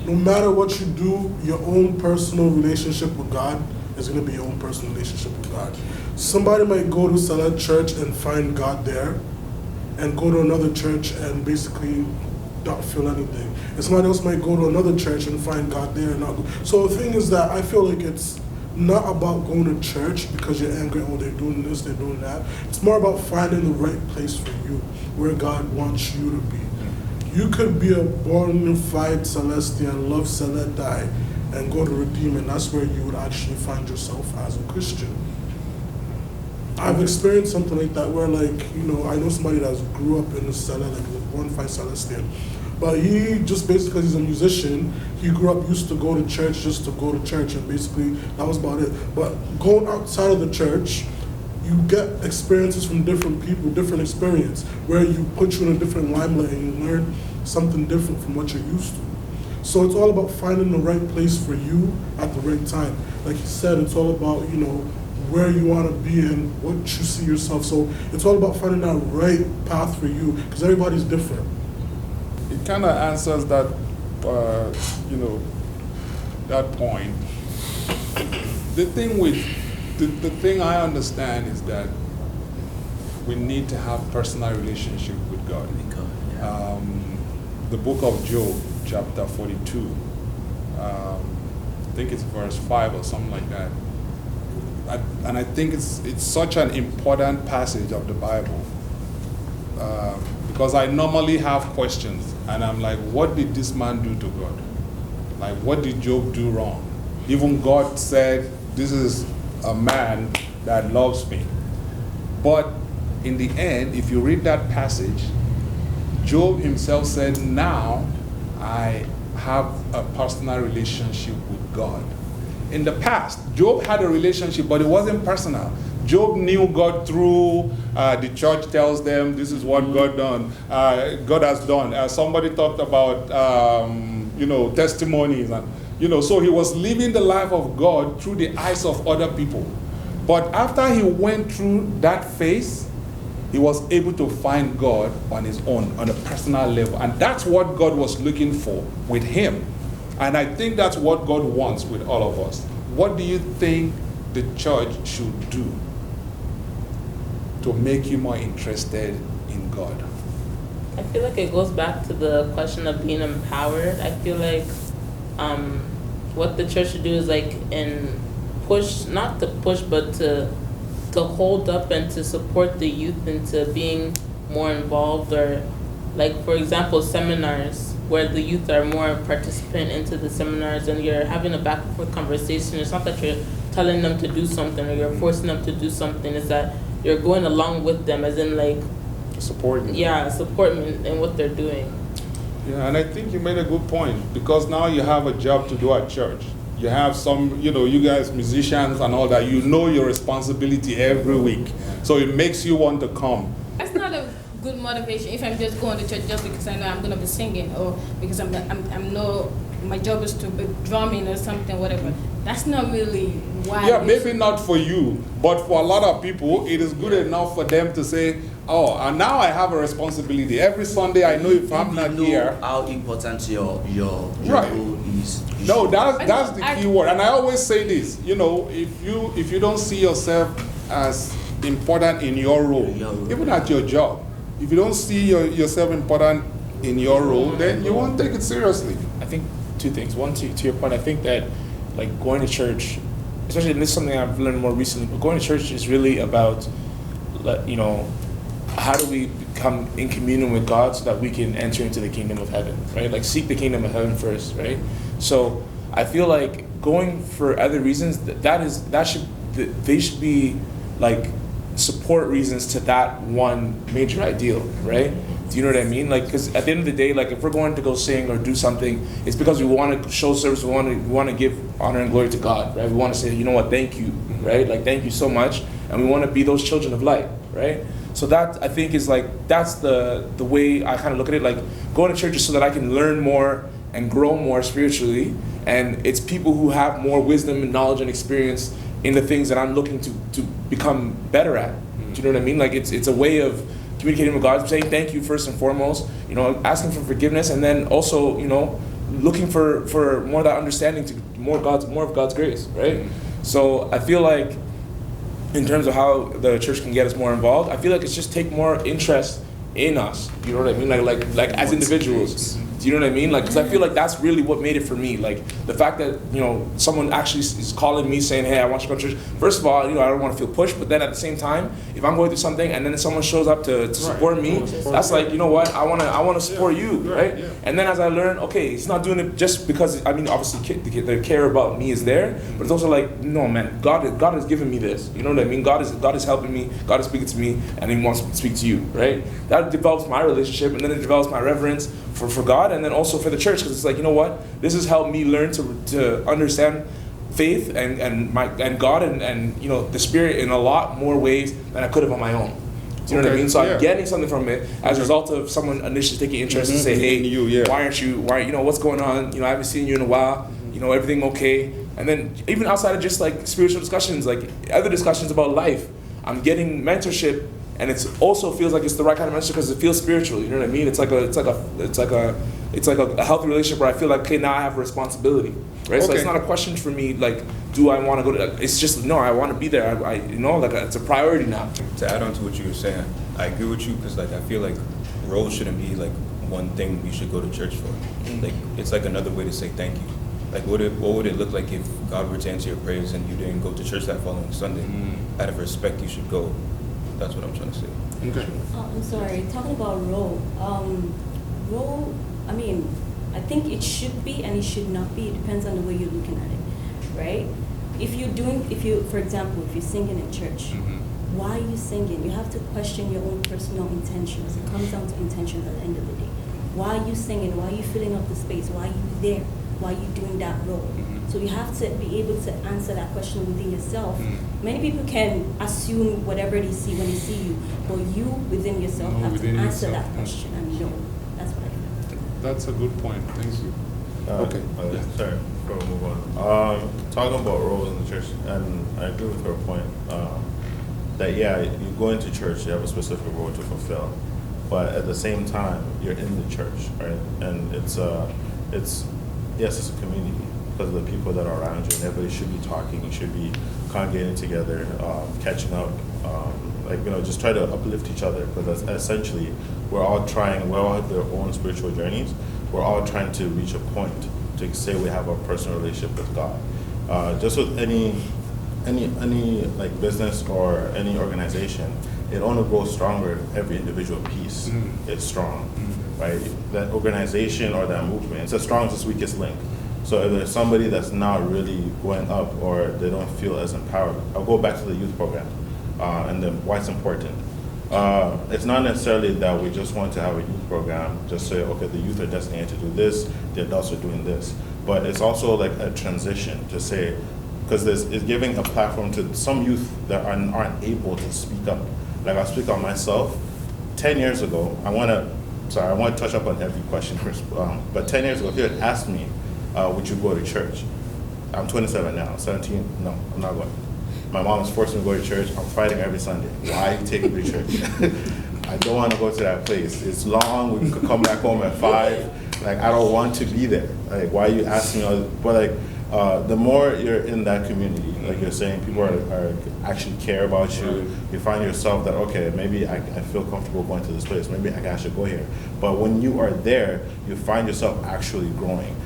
S2: no matter what you do, your own personal relationship with God is going to be your own personal relationship with God. Somebody might go to Salat Church and find God there, and go to another church and basically not feel anything. And somebody else might go to another church and find God there and not go. So the thing is that I feel like it's not about going to church because you're angry, oh, they're doing this, they're doing that. It's more about finding the right place for you, where God wants you to be. You could be a bona-fide Celestian, love Celestai, and go to Redeem, and that's where you would actually find yourself as a Christian. I've experienced something like that where, like, I know somebody that grew up in the cellar, like a bona-fide Celestian. But he just basically, he's a musician, he grew up, used to go to church just to go to church, and basically that was about it. But going outside of the church, you get experiences from different people, different experience, where you put you in a different limelight and you learn something different from what you're used to. So it's all about finding the right place for you at the right time. Like you said, it's all about, where you want to be and what you see yourself. So it's all about finding that right path for you, because everybody's different.
S18: It kind of answers that, that point. The thing I understand is that we need to have personal relationship with God. The book of Job, chapter 42, I think it's verse 5 or something like that. And I think it's such an important passage of the Bible, because I normally have questions, and I'm like, what did this man do to God? Like, what did Job do wrong? Even God said, this is a man that loves me. But in the end, if you read that passage, Job himself said, now I have a personal relationship with God. In the past, Job had a relationship, but it wasn't personal. Job knew God through the church tells them this is what God has done. Somebody talked about testimonies, and so he was living the life of God through the eyes of other people. But after he went through that phase, he was able to find God on his own, on a personal level, and that's what God was looking for with him. And I think that's what God wants with all of us. What do you think the church should do to make you more interested in God?
S8: I feel like it goes back to the question of being empowered. I feel like what the church should do is not to push, but to hold up and to support the youth into being more involved, or like, for example, seminars where the youth are more participant into the seminars, and you're having a back and forth conversation. It's not that you're telling them to do something or you're forcing them to do something. It's that you're going along with them, as in like
S18: supporting.
S8: Yeah, support them in what they're doing.
S18: Yeah, and I think you made a good point, because now you have a job to do at church. You have some, you guys musicians and all that, you know your responsibility every week. So it makes you want to come.
S3: That's not a good motivation if I'm just going to church just because I know I'm gonna be singing or because my job is to be drumming or something, whatever. That's not really why.
S18: Yeah, maybe not for you, but for a lot of people, it is good enough for them to say, oh, and now I have a responsibility. Every Sunday, I know if I'm not here.
S9: How important your
S18: Right.
S9: role is.
S18: No, that's the key word. And I always say this, if you don't see yourself as important in your role, even at your job, if you don't see yourself important in your role, then you won't take it seriously.
S19: I think two things. One, to your point, I think that like going to church, especially, and this is something I've learned more recently, but going to church is really about, how do we become in communion with God so that we can enter into the kingdom of heaven, right? Like seek the kingdom of heaven first, right? So I feel like going for other reasons, they should be like support reasons to that one major ideal, right? Do you know what I mean? Like, because at the end of the day, like if we're going to go sing or do something, it's because we want to show service, we want to give honor and glory to God, right? We want to say, you know what, thank you, right? Like, thank you so much, and we want to be those children of light, right? So that, I think, is like, that's the way I kind of look at it. Like, going to church is so that I can learn more and grow more spiritually, and it's people who have more wisdom and knowledge and experience in the things that I'm looking to become better at. Do you know what I mean? Like, it's a way of communicating with God, saying thank you first and foremost, asking for forgiveness, and then also, looking for more of that understanding, to more of God's grace, right? So I feel like in terms of how the church can get us more involved, I feel like it's just take more interest in us. You know what I mean? Like as individuals. Do you know what I mean? Like, because I feel like that's really what made it for me. Like the fact that someone actually is calling me saying, "Hey, I want you to go to church." First of all, I don't want to feel pushed, but then at the same time, if I'm going through something and then someone shows up to support me, that's like, you know what? I want to support you, right? And then as I learn, okay, he's not doing it just because obviously the care about me is there, but it's also like, no, man, God has given me this. You know what I mean? God is helping me. God is speaking to me, and He wants to speak to you, right? That develops my relationship, and then it develops my reverence for God, and then also for the church, because it's like, you know what, this has helped me learn to understand faith and God and the Spirit in a lot more ways than I could have on my own. Do you know what I mean? So I'm getting something from it as a result of someone initially taking interest and say, hey, why aren't you, what's going on? I haven't seen you in a while. Everything okay? And then even outside of just like spiritual discussions, like other discussions about life, I'm getting mentorship. And it also feels like it's the right kind of mentorship because it feels spiritual. You know what I mean? It's like a healthy relationship where I feel like, okay, now I have a responsibility, right? So it's not a question for me like, do I want to go to? It's just no, I want to be there. It's a priority now.
S17: To add on to what you were saying, I agree with you because like I feel like roles shouldn't be like one thing we should go to church for. Like it's like another way to say thank you. Like what would it look like if God were to answer your prayers and you didn't go to church that following Sunday? Out of respect, you should go. That's what I'm trying to say.
S18: Okay.
S11: I'm sorry, talking about role. I think it should be and it should not be. It depends on the way you're looking at it, right? For example, if you're singing in church, why are you singing? You have to question your own personal intentions. It comes down to intentions at the end of the day. Why are you singing? Why are you filling up the space? Why are you there? Why are you doing that role? So you have to be able to answer that question within yourself. Many people can assume whatever they see when they see you, but you within yourself have to answer that question and know. That's what I think.
S18: That's a good point. Thank you.
S16: Okay. Sorry, before we move on. Talking about roles in the church, and I agree with her point that you go into church, you have a specific role to fulfill, but at the same time, you're in the church, right? And it's a community. Because of the people that are around you, and everybody should be talking, you should be congregating together, catching up, just try to uplift each other, because essentially we all have their own spiritual journeys. We're all trying to reach a point to say we have a personal relationship with God. Just with any like business or any organization, it only grows stronger if every individual piece is strong, right? That organization or that movement, it's as strong as its weakest link. So if there's somebody that's not really going up or they don't feel as empowered, I'll go back to the youth program and then why it's important. It's not necessarily that we just want to have a youth program, just say, okay, the youth are designated to do this, the adults are doing this. but it's also like a transition to say, because it's giving a platform to some youth that aren't able to speak up. Like I'll speak on myself. 10 years ago, I want to touch up on every question first, but 10 years ago, if you had asked me, would you go to church? I'm 27 now, 17, no, I'm not going. My mom is forcing me to go to church. I'm fighting every Sunday. Why are you taking me to church? I don't want to go to that place. It's long. We could come back home at 5. Like, I don't want to be there. Like, why are you asking me? But like, the more you're in that community, like you're saying, people are actually care about you. You find yourself that, okay, maybe I feel comfortable going to this place. Maybe I should go here. But when you are there, you find yourself actually growing.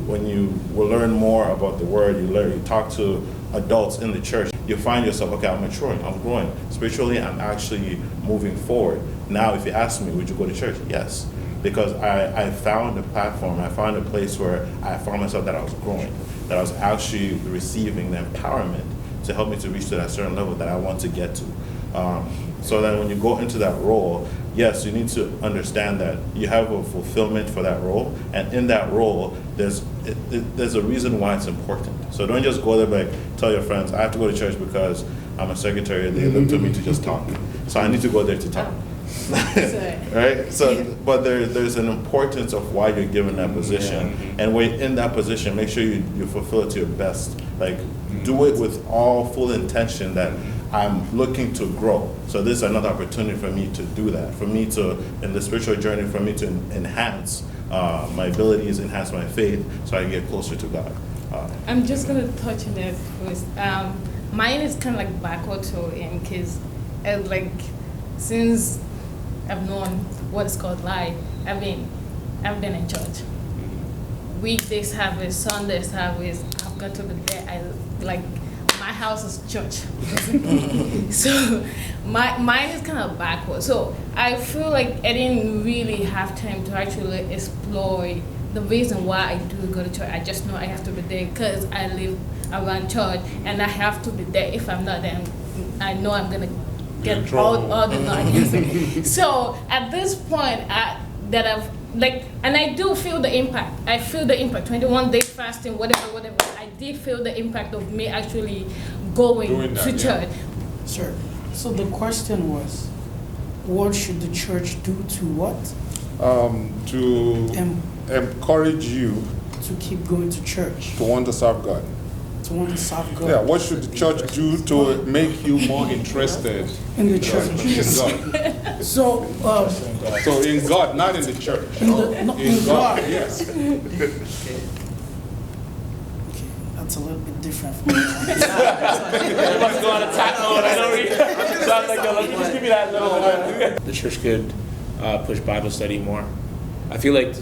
S16: When you will learn more about the word, you talk to adults in the church, you find yourself, okay, I'm maturing, I'm growing. Spiritually, I'm actually moving forward. Now, if you ask me, would you go to church? Yes. Because I found a platform, I found a place where I found myself that I was growing, that I was actually receiving the empowerment to help me to reach to that certain level that I want to get to. So then when you go into that role, yes, you need to understand that you have a fulfillment for that role, and in that role, there's a reason why it's important. So don't just go there like tell your friends, I have to go to church because I'm a secretary, they look to me to just talk. So I need to go there to talk. Right? So, but there's an importance of why you're given that position, and when in that position, make sure you fulfill it to your best. Like, do it with all full intention that I'm looking to grow. So this is another opportunity for me to do that, for me to, in the spiritual journey, for me to enhance my abilities, enhance my faith, so I can get closer to God.
S3: I'm just gonna touch on that first. Mine is kind of like backward to him, because like since I've known what it's called life, I've been in church. Weekday service, Sunday service, I've got to be there. My house is church. So mine is kind of backward. So I feel like I didn't really have time to actually explore the reason why I do go to church. I just know I have to be there because I live around church, and I have to be there. If I'm not there, I know I'm gonna get all the noise. So at this point, and I do feel the impact. I feel the impact. 21 days fasting, whatever. I did feel the impact of me actually going to church.
S7: Sir, so the question was, what should the church do to what?
S18: To encourage you
S7: to keep going to church.
S18: To want to serve God.
S7: To want to serve God.
S18: Yeah, what should the church do to make you more interested
S7: in the church?
S18: In God.
S7: So
S18: in God, not in the church.
S7: In God.
S18: Yes.
S7: Okay, that's a little bit different from me.
S19: Let's go on attack mode. I don't read. Sounds like just give me that little bit. The church could push Bible study more. I feel like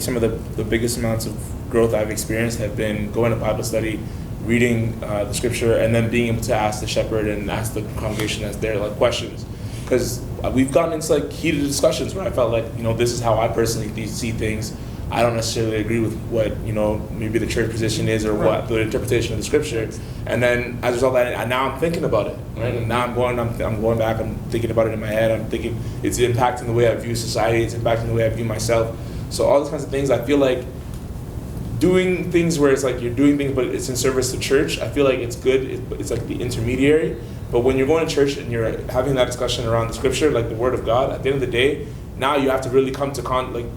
S19: some of the biggest amounts of growth I've experienced have been going to Bible study, reading the scripture, and then being able to ask the shepherd and ask the congregation that's there questions. Because we've gotten into heated discussions where I felt like, this is how I personally see things. I don't necessarily agree with what, maybe the church position is or what the interpretation of the scripture. And then as a result of that, now I'm thinking about it, right? And now I'm going back, I'm thinking about it in my head. I'm thinking it's impacting the way I view society. It's impacting the way I view myself. So all these kinds of things, I feel like doing things where it's like you're doing things, but it's in service to church. I feel like it's good. It's like the intermediary. But when you're going to church and you're having that discussion around the scripture, like the word of God, at the end of the day, now you have to really come to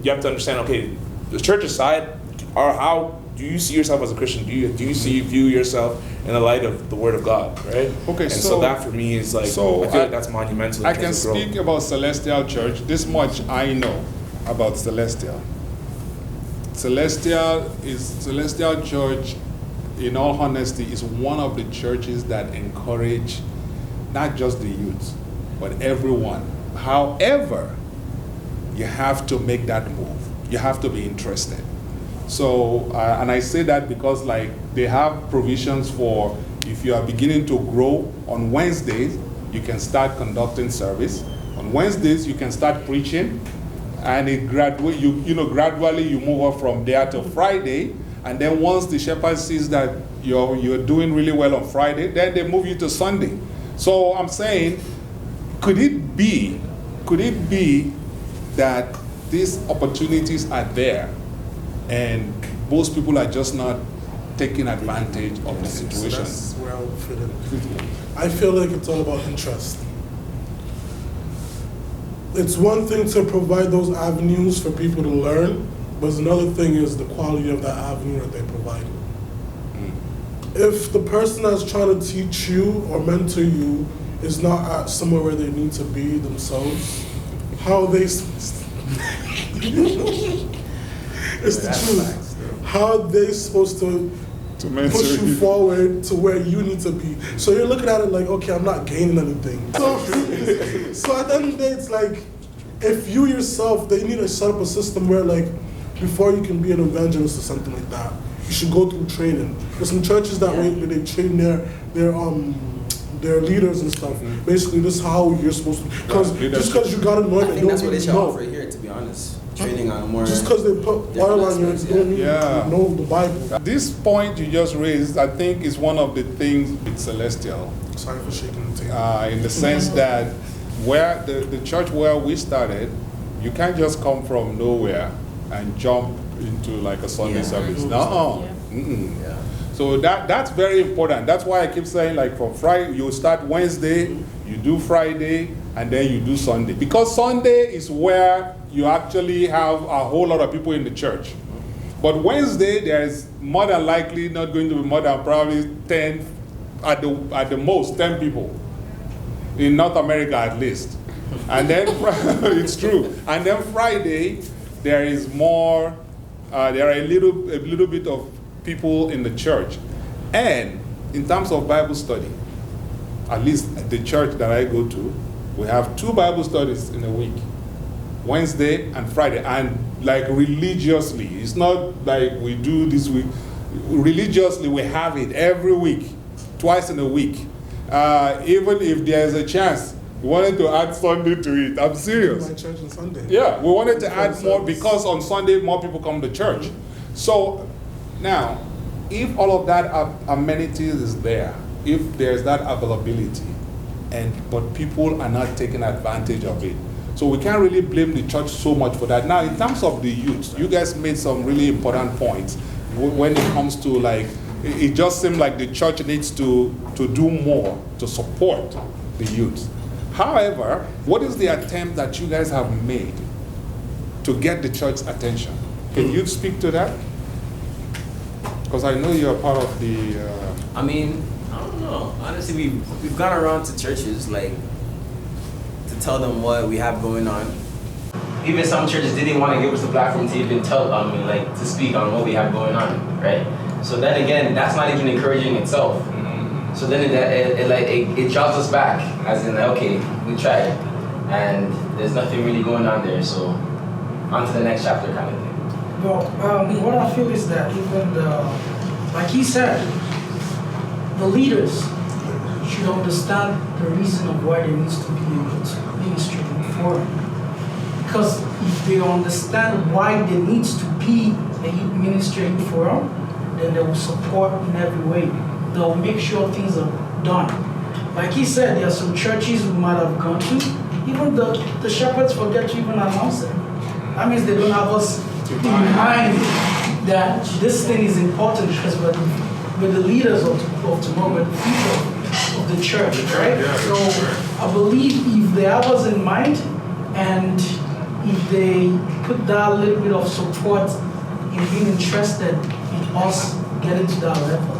S19: you have to understand, okay, the church aside, how do you see yourself as a Christian? Do you view yourself in the light of the Word of God, right? Okay, and so that for me is I feel like that's monumental.
S18: I can speak about Celestial Church. This much I know about Celestial. Celestial Church, in all honesty, is one of the churches that encourage not just the youth, but everyone. However, you have to make that move. You have to be interested. So, and I say that because they have provisions for if you are beginning to grow on Wednesdays, you can start conducting service. On Wednesdays, you can start preaching, and gradually you move up from there to Friday. And then once the shepherd sees that you're doing really well on Friday, then they move you to Sunday. So I'm saying, could it be that these opportunities are there, and most people are just not taking advantage of the situation.
S2: That's where I would fit in. I feel like it's all about interest. It's one thing to provide those avenues for people to learn, but another thing is the quality of that avenue that they provide. If the person that's trying to teach you or mentor you is not at somewhere where they need to be themselves, how are they it's the truth. How are they supposed to push you forward to where you need to be? So you're looking at it like, okay, I'm not gaining anything. So at the end of the day, it's like, if you yourself, they need to set up a system where, like, before you can be an evangelist or something like that, you should go through training. There's some churches that way where they train their leaders and stuff. Basically, this is how you're supposed to. Because just because you got anointed,
S5: I think that's what they should offer here, to be honest. Training on more.
S2: Just because they put oil on you, you don't need to know the Bible.
S18: This point you just raised, I think, is one of the things with Celestial.
S2: Sorry for shaking the table.
S18: In the sense that where the church where we started, you can't just come from nowhere and jump into like a Sunday service. No. Yeah. So that's very important. That's why I keep saying, like, from Friday, you start Wednesday, you do Friday, and then you do Sunday. Because Sunday is where you actually have a whole lot of people in the church. But Wednesday, there's more than likely not going to be more than probably 10, at the most, 10 people. In North America, at least. And then, it's true. And then Friday, there is more, there are a little bit of people in the church. And in terms of Bible study, at least the church that I go to, we have 2 Bible studies in a week, Wednesday and Friday, and like religiously. It's not like we do this week. Religiously, we have it every week, twice in a week. Even if there's a chance, we wanted to add Sunday to it. I'm serious.
S2: My church on Sunday.
S18: Yeah, we wanted to add more because on Sunday more people come to church. So now, if all of that amenities is there, if there's that availability, but people are not taking advantage of it, so we can't really blame the church so much for that. Now, in terms of the youth, you guys made some really important points when it comes to, like, it just seemed like the church needs to do more to support the youth. However, what is the attempt that you guys have made to get the church's attention? Can you speak to that? Because I know you're part of the...
S5: I mean, I don't know. Honestly, we've gone around to churches, like, to tell them what we have going on. Even some churches didn't want to give us the platform to even tell, to speak on what we have going on, right? So then again, that's not even encouraging itself. So then it draws us back, as in, okay, we tried, and there's nothing really going on there, so on to the next chapter kind of thing.
S7: Well, what I feel is that even like he said, the leaders should understand the reason of why there needs to be a ministry forum. Because if they understand why there needs to be a ministry forum, then they will support in every way. They'll make sure things are done. Like he said, there are some churches we might have gone to, even the shepherds forget to even announce it. That means they don't have us in mind that this thing is important because we're the leaders of tomorrow, we're the future of the church, right? So I believe if they have us in mind and if they put that little bit of support in being interested in us getting to that level.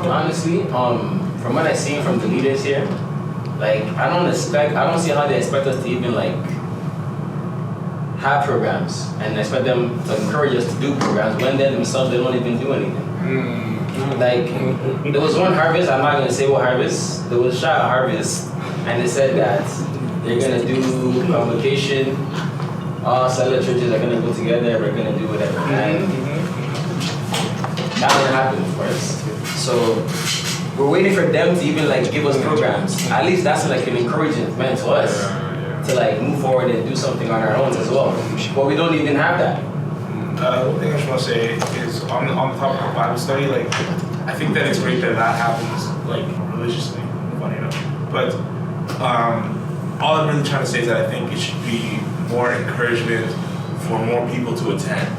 S5: Honestly, from what I've seen from the leaders here, like, I don't see how they expect us to even, like, have programs and expect them to encourage us to do programs when they themselves, they don't even do anything. Like, there was one harvest, I'm not going to say what harvest, there was a child harvest, and they said that they're going to do convocation, all cellular churches are going to go together, we're going to do whatever. And that didn't happen, of course. So we're waiting for them to even, like, give us programs. At least that's like an encouragement to us to, like, move forward and do something on our own as well. But we don't even have that.
S1: One thing I just want to say is on the topic of Bible study, like, I think that it's great that happens, like, religiously, funny enough. But all I'm really trying to say is that I think it should be more encouragement for more people to attend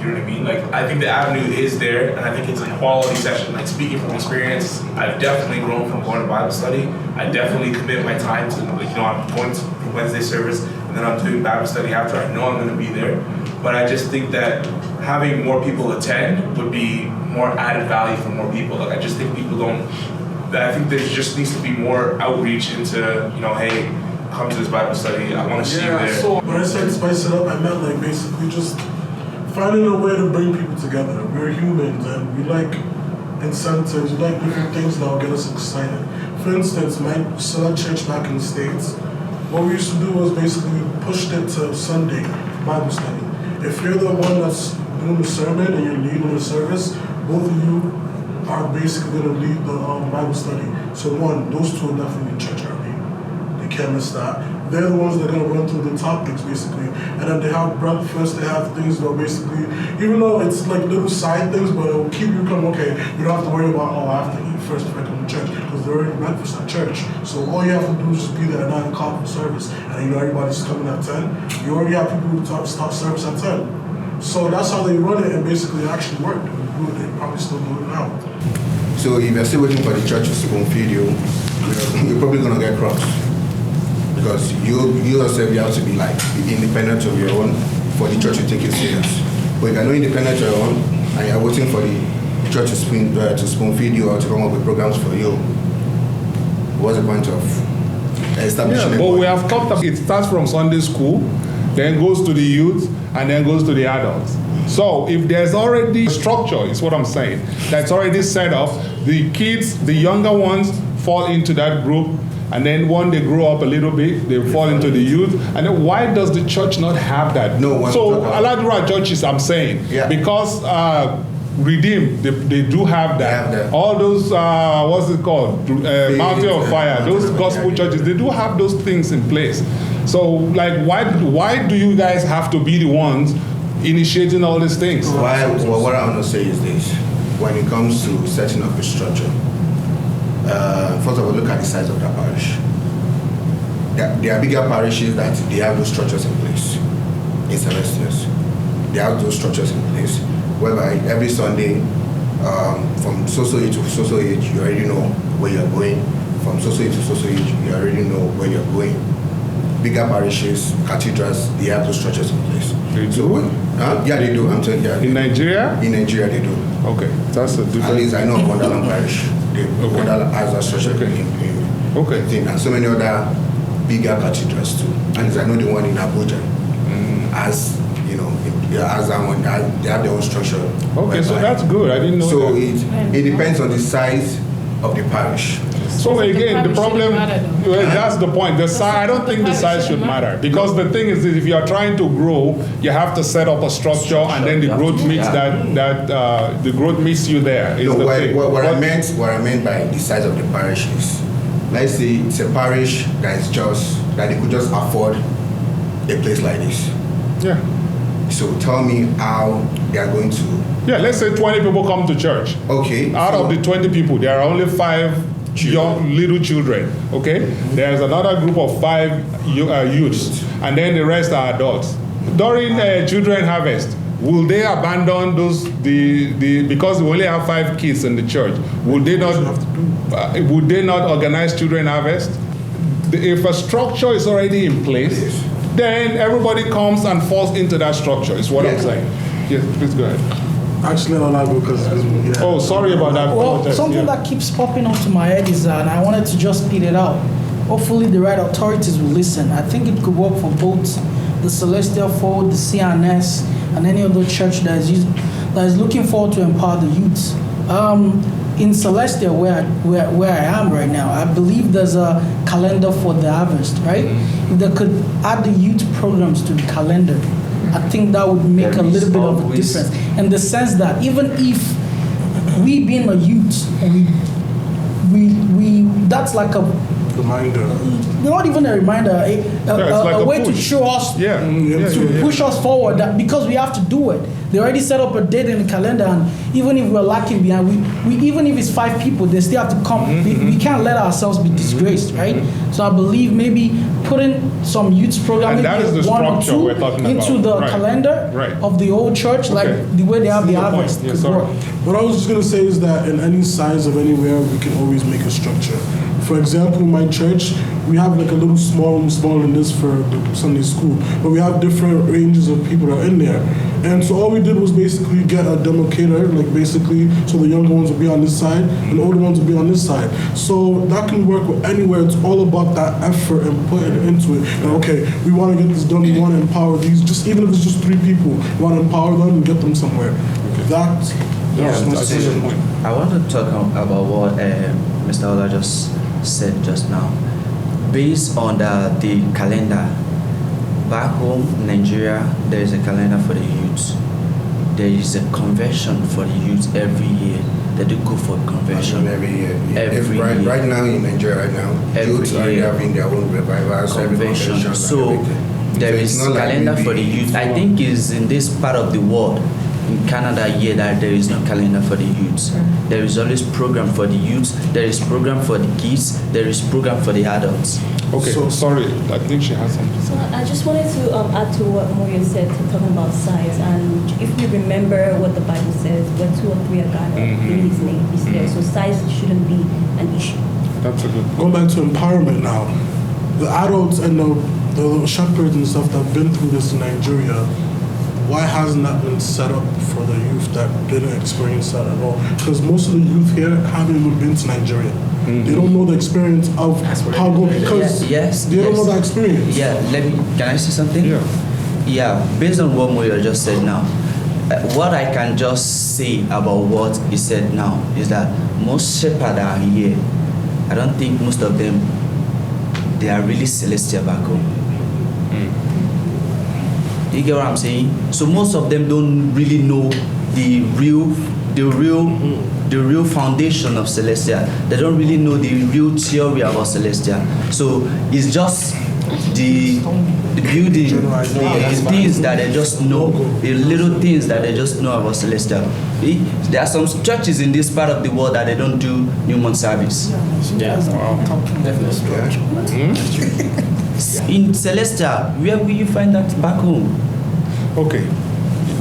S1: You know what I mean? Like, I think the avenue is there, and I think it's a quality session. Like, speaking from experience, I've definitely grown from going to Bible study. I definitely commit my time to, like, you know, I'm going to Wednesday service, and then I'm doing Bible study after. I know I'm going to be there. But I just think that having more people attend would be more added value for more people. Like, I just think people don't, I think there just needs to be more outreach into, you know, hey, come to this Bible study, I want to see you there.
S2: So when I said spice it up, I meant like basically just finding a way to bring people together. We're humans and we like incentives, we like different things that will get us excited. For instance, my select church back in the States, what we used to do was basically we pushed it to Sunday Bible study. If you're the one that's doing the sermon and you're leading the service, both of you are basically going to lead the Bible study. So one, those two are definitely in church already. They can't miss that. They're the ones that are going to run through the topics basically. And then they have breakfast, they have things that are basically, even though it's like little side things, but it will keep you coming, okay, you don't have to worry about, oh, I have to eat first if I come to church, because they're already breakfast at church. So all you have to do is just be there at 9 o'clock for service. And you know everybody's coming at 10. You already have people who start service at 10. So that's how they run it, and basically it actually worked. They probably still do it now.
S12: So if you're still waiting for the church to spoon feed you, you're probably going to get crossed. Because you yourself, you have to be independent of your own for the church to take you serious. But if you're not independent of your own and you're waiting for the church to spoon feed you or to come up with programs for you, what's the point of establishing?
S18: Yeah, but we have talked about it starts from Sunday school, then goes to the youth, and then goes to the adults. So if there's already a structure, is what I'm saying, that's already set up, the kids, the younger ones fall into that group, and then when they grow up a little bit, they fall into the youth. And then why does the church not have that?
S12: No.
S18: So Aladura churches, I'm saying, because Redeem, they do have that. All those, what's it called? Mountain of Fire, those gospel churches, they do have those things in place. So, like, why do you guys have to be the ones initiating all these things?
S12: Well, what I want to say is this. When it comes to setting up a structure, first of all, look at the size of the parish. There are bigger parishes that they have those structures in place. In Celestials, they have those structures in place, whereby every Sunday, from so-so age to so-so age, you already know where you're going. From so-so age to so-so age, you already know where you're going. Bigger parishes, cathedrals, they have those structures in place.
S18: They do?
S12: Yeah, they do. I'm telling you.
S18: In Nigeria?
S12: In Nigeria, they do.
S18: Okay, that's a different.
S12: At least I know Wonderland Parish. Wonderland has a structure in thing, and so many other bigger cathedrals too. And I know the one in Abuja, as you know, as that one, they have their own structure.
S18: Okay, so that's good. I didn't know
S12: so
S18: that.
S12: it depends on the size of the parish.
S18: So again, the problem, that's the point. The size, I don't think the size should matter, because the thing is that if you are trying to grow, you have to set up a structure, and then the growth meets the growth meets you there.
S12: No, what I meant by the size of the parish is, let's say it's a parish that they could just afford a place like this.
S18: Yeah.
S12: So tell me how they are going to.
S18: Yeah, let's say 20 people come to church.
S12: Okay.
S18: Out of the 20 people, there are only 5 young little children. Okay. There's another group of 5 youths, and then the rest are adults. During children harvest, will they abandon those because we only have 5 kids in the church? Would they not organize children harvest? If a structure is already in place, then everybody comes and falls into that structure, is what I'm saying. Yes, please go ahead.
S2: Actually, I'll not go because.
S18: Oh, sorry about that.
S7: Well, something that keeps popping up to my head is that, and I wanted to just speed it out. Hopefully, the right authorities will listen. I think it could work for both the Celestial Fold, the CNS, and any other church that is looking forward to empower the youths. In Celestia, where I am right now, I believe there's a calendar for the harvest, right? If they could add the youth programs to the calendar, I think that would make a little bit of a difference. In the sense that even if we being a youth, we that's like a
S2: Reminder.
S7: Not even a reminder, a way to show us, to push us forward, that because we have to do it. They already set up a date in the calendar, and even if we're lacking behind, we even if it's 5 people, they still have to come. We can't let ourselves be disgraced, right? So I believe maybe putting some youth program,
S18: And that is
S7: maybe
S18: the
S7: 1 or
S18: structure
S7: 2
S18: we're talking
S7: into
S18: about.
S7: the
S18: Right.
S7: calendar of the old church, like the way they have the harvest.
S18: Yes, sir.
S2: What I was just gonna say is that in any size of anywhere, we can always make a structure. For example, my church, we have like a little smaller than this for the Sunday school, but we have different ranges of people that are in there. And so all we did was basically get a demarcator, like basically, so the younger ones will be on this side and the older ones will be on this side. So that can work with anywhere. It's all about that effort and putting into it. And okay, we want to get this done. We want to empower these. Just even if it's just 3 people, we want to empower them and get them somewhere. That's
S9: I want to talk about what Mr. Ola just said just now. Based on the calendar, back home, Nigeria, there is a calendar for the youth. There is a convention for the youth every year. They do go for convention
S12: every year.
S9: Every year.
S12: Right now in Nigeria, youths are having their own revivals,
S9: convention. So there is calendar for the youth. I think is in this part of the world. In Canada here that there is no calendar for the youths. There is always program for the youths, there is program for the kids, there is program for the adults.
S18: Okay, so sorry, I think she has something.
S11: So I just wanted to add to what Moyo said, talking about size. And if we remember what the Bible says, where 2 or 3 are gathered in His name, He's there. So size shouldn't be an issue.
S18: That's a good point.
S2: Going back to empowerment now, the adults and the little shepherds and stuff that have been through this in Nigeria, why hasn't that been set up for the youth that didn't experience that at all? Because most of the youth here haven't even been to Nigeria. They don't know the experience of how go because they don't know that experience.
S9: Yeah, can I say something? Yeah, based on what Moyo just said now, what I can just say about what he said now is that most shepherds that are here, I don't think most of them, they are really celestial back home. You get what I'm saying? So most of them don't really know the real foundation of Celestia. They don't really know the real theory about Celestia. So it's just the building, the things that they just know, the little things that they just know about Celestia. There are some churches in this part of the world that they don't do Newman service.
S5: Yeah, definitely.
S9: In Celestia, where will you find that back home?
S18: Okay,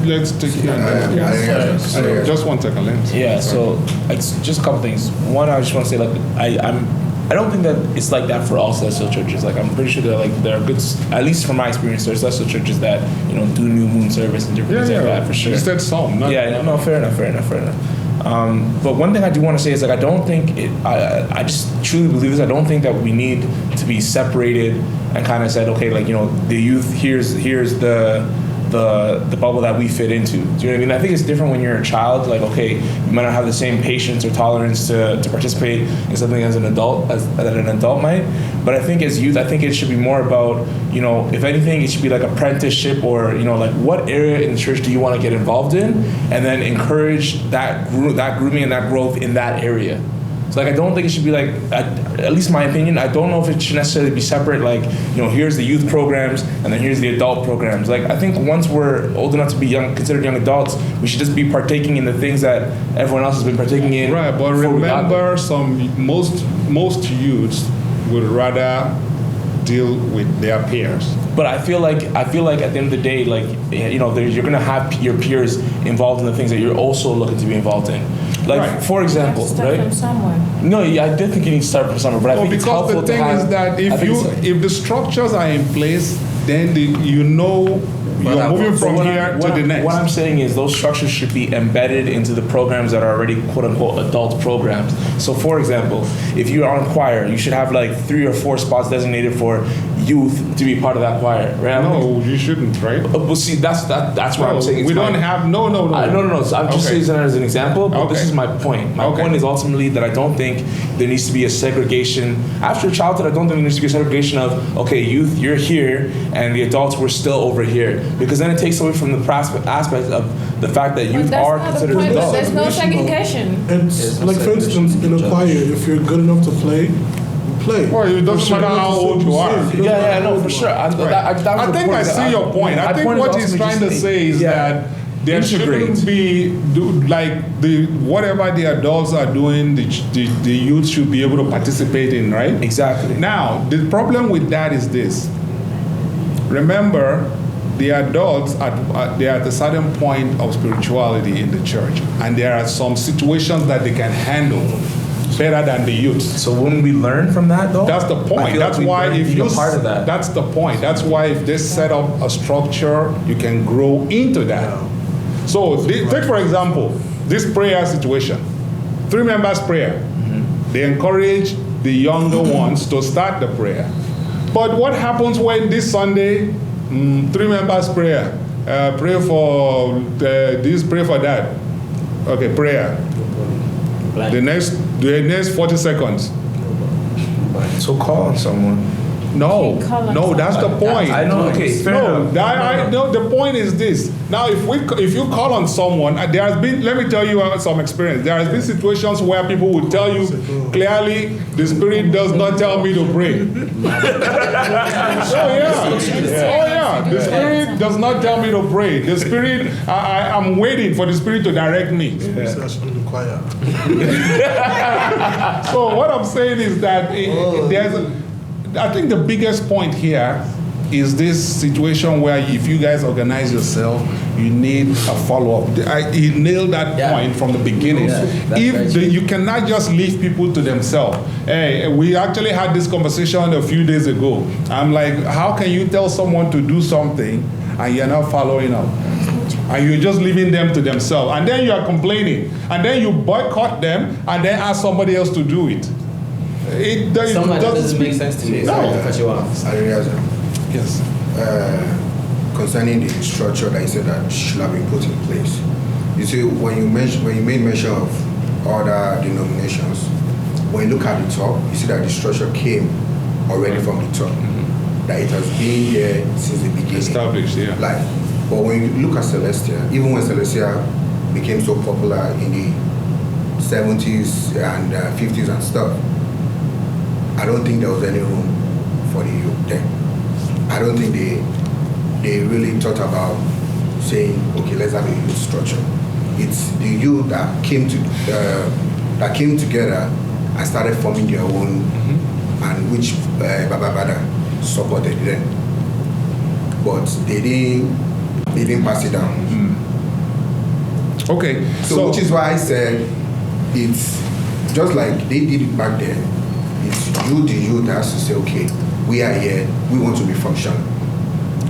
S18: let's take it. Just 1 second, let's.
S19: Yeah, so it's just a couple things. One, I just want to say, like, I don't think that it's like that for all celestial churches. Like, I'm pretty sure that there are good, at least from my experience, there are celestial churches that do new moon service and different things like that for sure.
S18: You said some, not
S19: no, fair enough. But one thing I do want to say is, like, I don't think I just truly believe this. I don't think that we need to be separated and kind of said, okay, like, the youth, here's the bubble that we fit into. Do you know what I mean? I think it's different when you're a child. Like, okay, you might not have the same patience or tolerance to participate in something as an adult as that an adult might. But I think as youth, I think it should be more about, if anything, it should be like apprenticeship or, like, what area in the church do you want to get involved in, and then encourage that grooming and that growth in that area. So, like, I don't think it should be like, at least my opinion, I don't know if it should necessarily be separate, like, here's the youth programs and then here's the adult programs. Like, I think once we're old enough to be considered young adults, we should just be partaking in the things that everyone else has been partaking in.
S18: Right, but remember, most youths would rather deal with their peers.
S19: But I feel like at the end of the day, like, you're gonna have your peers involved in the things that you're also looking to be involved in. Like, for example,
S3: Start from somewhere.
S19: No, I did think you need to start from somewhere, but I think it's helpful
S18: because the thing is that if the structures are in place, then you're moving from here to the next.
S19: What I'm saying is those structures should be embedded into the programs that are already quote unquote adult programs. So, for example, if you are on choir, you should have like 3 or 4 spots designated for youth to be part of that choir, right?
S18: No, you shouldn't, right?
S19: But see, that's what I'm saying.
S18: We don't have no.
S19: So I'm just using that as an example. But this is my point. My point is ultimately that I don't think there needs to be a segregation after childhood. I don't think there needs to be a segregation of, okay, youth, you're here, and the adults were still over here, because then it takes away from the aspect of the fact that youth are considered adults.
S3: There's no segregation.
S2: It's like, for instance, in a choir, if you're good enough to play, We play.
S18: Well, it doesn't matter how old you are.
S19: Yeah, no, for sure.
S18: I think I see your point. I think what he's trying to say is that there shouldn't be whatever the adults are doing, the youth should be able to participate in, right?
S19: Exactly.
S18: Now, the problem with that is this. Remember, the adults they're at a certain point of spirituality in the church, and there are some situations that they can handle better than the youth.
S19: So wouldn't we learn from that, though?
S18: That's the point. That's why if you
S19: part of that.
S18: That's the point. That's why if they set up a structure, you can grow into that. So take for example this prayer situation. 3 members prayer. They encourage the younger ones to start the prayer. But what happens when this Sunday 3 members prayer? Pray for this, pray for that. Okay, prayer. The next 40 seconds.
S19: So call on someone.
S18: No, that's the point.
S19: I know. Okay, fair enough.
S18: No, the point is this. Now, if you call on someone, there has been. Let me tell you some experience. There has been situations where people would tell you clearly, the Spirit does not tell me to pray. The Spirit does not tell me to pray. The Spirit, I'm waiting for the Spirit to direct me. So what I'm saying is that I think the biggest point here is this situation where if you guys organize yourself, you need a follow-up. He nailed that point from the beginning. You cannot just leave people to themselves. Hey, we actually had this conversation a few days ago. I'm like, how can you tell someone to do something and you're not following up? And you're just leaving them to themselves. And then you are complaining. And then you boycott them and then ask somebody else to do it. It doesn't
S5: make sense to me. Sorry to cut you off.
S18: Yes.
S12: Concerning the structure that you said that should have been put in place. You see, when you made mention of other denominations, when you look at the top, you see that the structure came already from the top. That it has been there since the beginning.
S18: Established, yeah.
S12: But when you look at Celestia, even when Celestia became so popular in the 70s and 50s and stuff, I don't think there was any room for the youth then. I don't think they really thought about saying, okay, let's have a youth structure. It's the youth that came together and started forming their own, and which Baba Bada supported them. But they didn't pass it down.
S18: Okay.
S12: So which is why I said it's just like they did it back then. It's you, the youth, that has to say, okay, we are here, we want to be functional.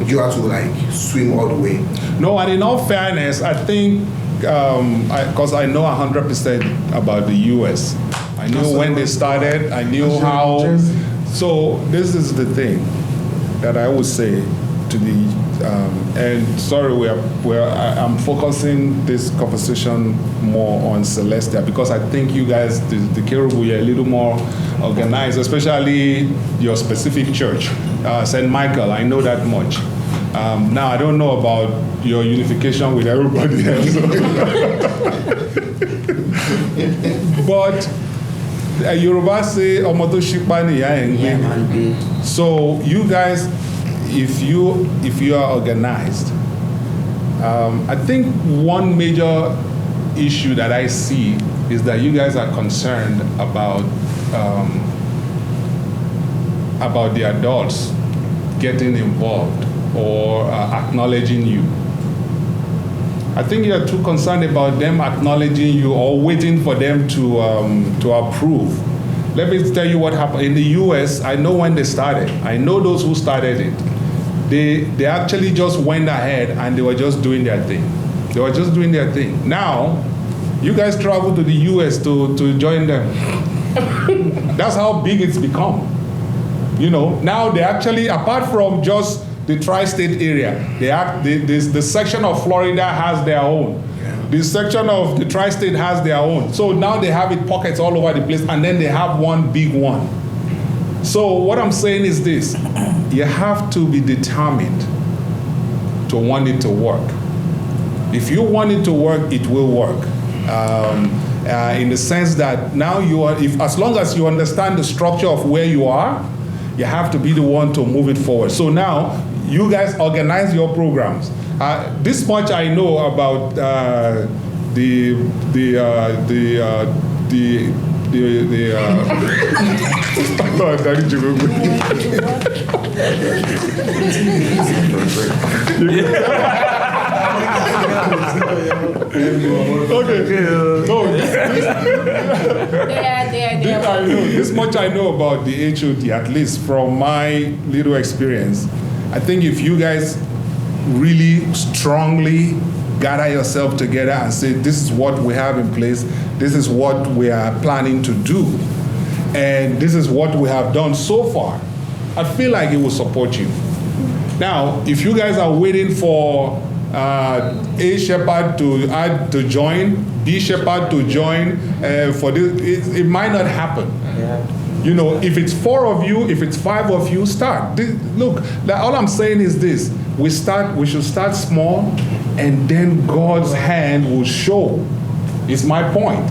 S12: You have to swim all the way.
S18: No, and in all fairness, I think, because I know 100% about the US. I knew when they started, I knew how. So this is the thing that I would say to the, and sorry, I'm focusing this conversation more on Celestia because I think you guys, the Kerubu, you're a little more organized, especially your specific church, St. Michael. I know that much. Now I don't know about your unification with everybody else, but Yoruba say "Omo to shipa ni iya engbe." So you guys, if you are organized, I think one major issue that I see is that you guys are concerned about the adults getting involved or acknowledging you. I think you're too concerned about them acknowledging you or waiting for them to approve. Let me tell you what happened. In the US, I know when they started. I know those who started it. They actually just went ahead and they were just doing their thing. They were just doing their thing. Now, you guys travel to the US to join them. That's how big it's become. Now they actually, apart from just the tri-state area, the section of Florida has their own. The section of the tri-state has their own. So now they have it pockets all over the place, and then they have one big one. So what I'm saying is this: you have to be determined to want it to work. If you want it to work, it will work. in the sense that now you are, if as long as you understand the structure of where you are, you have to be the one to move it forward. So now you guys organize your programs. This much I know about the This much I know about the HOD, at least from my little experience. I think if you guys really strongly gather yourself together and say, this is what we have in place, this is what we are planning to do, and this is what we have done so far, I feel like it will support you. Now, if you guys are waiting for A shepherd to join, B shepherd to join, for this, it might not happen. Yeah. You know, if it's 4 of you, if it's 5 of you, start. Look, all I'm saying is this: we should start small, and then God's hand will show. Is my point.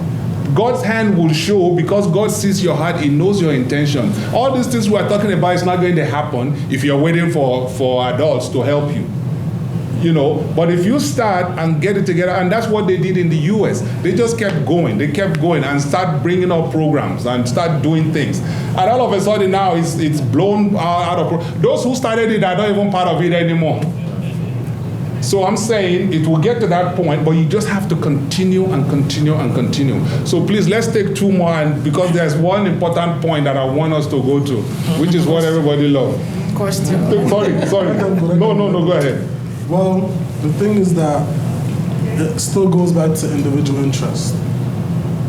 S18: God's hand will show because God sees your heart, He knows your intention. All these things we are talking about is not going to happen if you're waiting for adults to help you. You know, but if you start and get it together, and that's what they did in the US. They just kept going. They kept going and start bringing up programs and start doing things. And all of a sudden now it's blown out of. Those who started it are not even part of it anymore. So I'm saying it will get to that point, but you just have to continue and continue and continue. So please, let's take 2 more, and because there's one important point that I want us to go to, which is what everybody loves.
S3: Question.
S2: Sorry. No, go ahead. Well, the thing is that it still goes back to individual interest.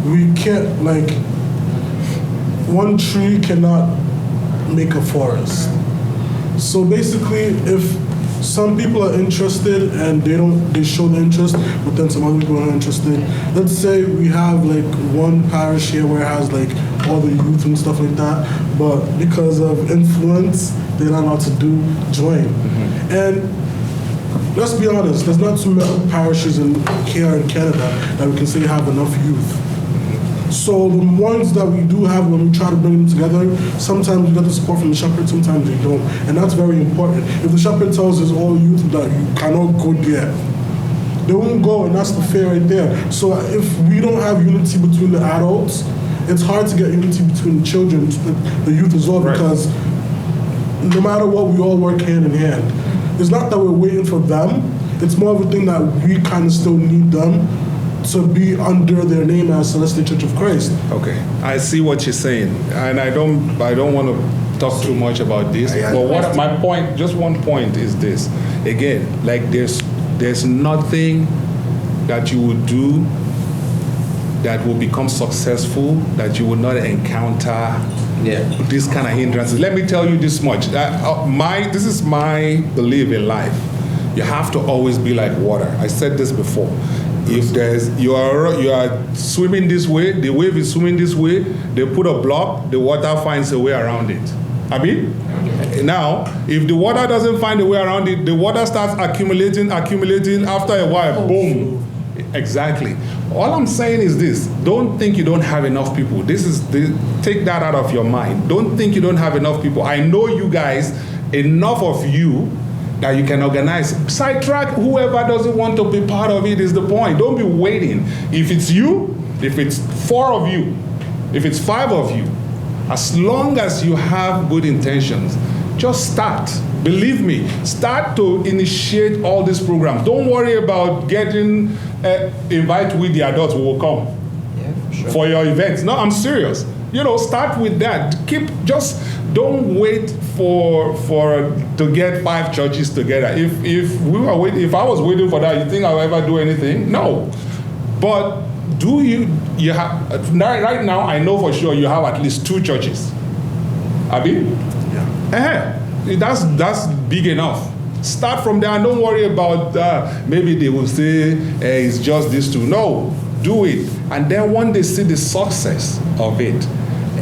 S2: We can't, like, one tree cannot make a forest. So basically, if some people are interested and they show the interest, but then some other people are not interested. Let's say we have like one parish here where it has like all the youth and stuff like that, but because of influence, they're not allowed to join. Mm-hmm. And let's be honest, there's not too many parishes here in Canada that we can say have enough youth. So the ones that we do have, when we try to bring them together, sometimes we get the support from the shepherd, sometimes we don't. And that's very important. If the shepherd tells his all youth that you cannot go there, they won't go, and that's the fear right there. So if we don't have unity between the adults, it's hard to get unity between the children, the youth as well, because no matter what, we all work hand in hand. It's not that we're waiting for them, it's more of a thing that we kind of still need them to be under their name as Celestial Church of Christ.
S18: Okay, I see what you're saying, and I don't want to talk too much about this. But what my point, just one point, is this. Again, like there's nothing that you would do that will become successful that you will not encounter this kind of hindrances. Let me tell you this much. This is my belief in life. You have to always be like water. I said this before. If you are swimming this way, the wave is swimming this way, they put a block, the water finds a way around it. Now, if the water doesn't find a way around it, the water starts accumulating, after a while, boom. Exactly. All I'm saying is this: don't think you don't have enough people. Take that out of your mind. Don't think you don't have enough people. I know you guys, enough of you that you can organize. Sidetrack whoever doesn't want to be part of it is the point. Don't be waiting. If it's you, if it's 4 of you, if it's 5 of you, as long as you have good intentions, just start. Believe me, start to initiate all these programs. Don't worry about getting invite with the adults who will come for your events. No, I'm serious. Start with that. Don't wait to get 5 churches together. If I was waiting for that, you think I'll ever do anything? No. But you have right now? I know for sure you have at least 2 churches. Abi? Yeah. That's big enough. Start from there and don't worry about maybe they will say it's just these 2. No, do it. And then when they see the success of it,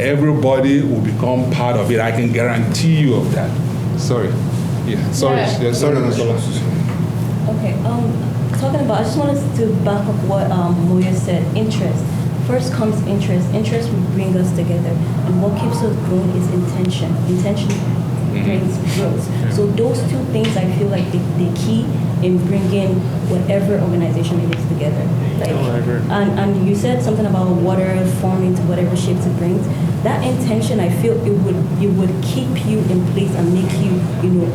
S18: everybody will become part of it. I can guarantee you of that. Sorry. Yeah. Sorry. Yeah. Sorry.
S11: Okay. Talking about, I just wanted to back up what Moya said. Interest. first comes interest. Interest will bring us together. And what keeps us growing is intention. Intention brings growth. So those two things I feel like they key in bringing whatever organization it is together. Like, and you said something about water forming to whatever shapes it brings. That intention, I feel it would keep you in place and make you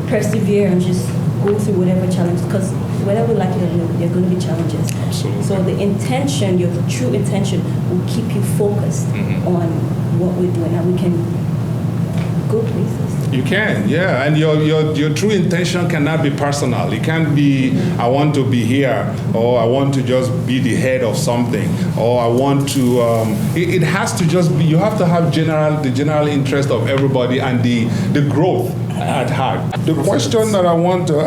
S11: persevere and just go through whatever challenge. Because whether we like it or not, there are going to be challenges.
S19: Absolutely.
S11: So the intention, your true intention, will keep you focused on what we're doing, and we can go places.
S18: You can, yeah, and your true intention cannot be personal. It can't be, I want to be here, or I want to just be the head of something, or I want to. It has to just be. You have to have the general interest of everybody and the growth at heart. The question that I want to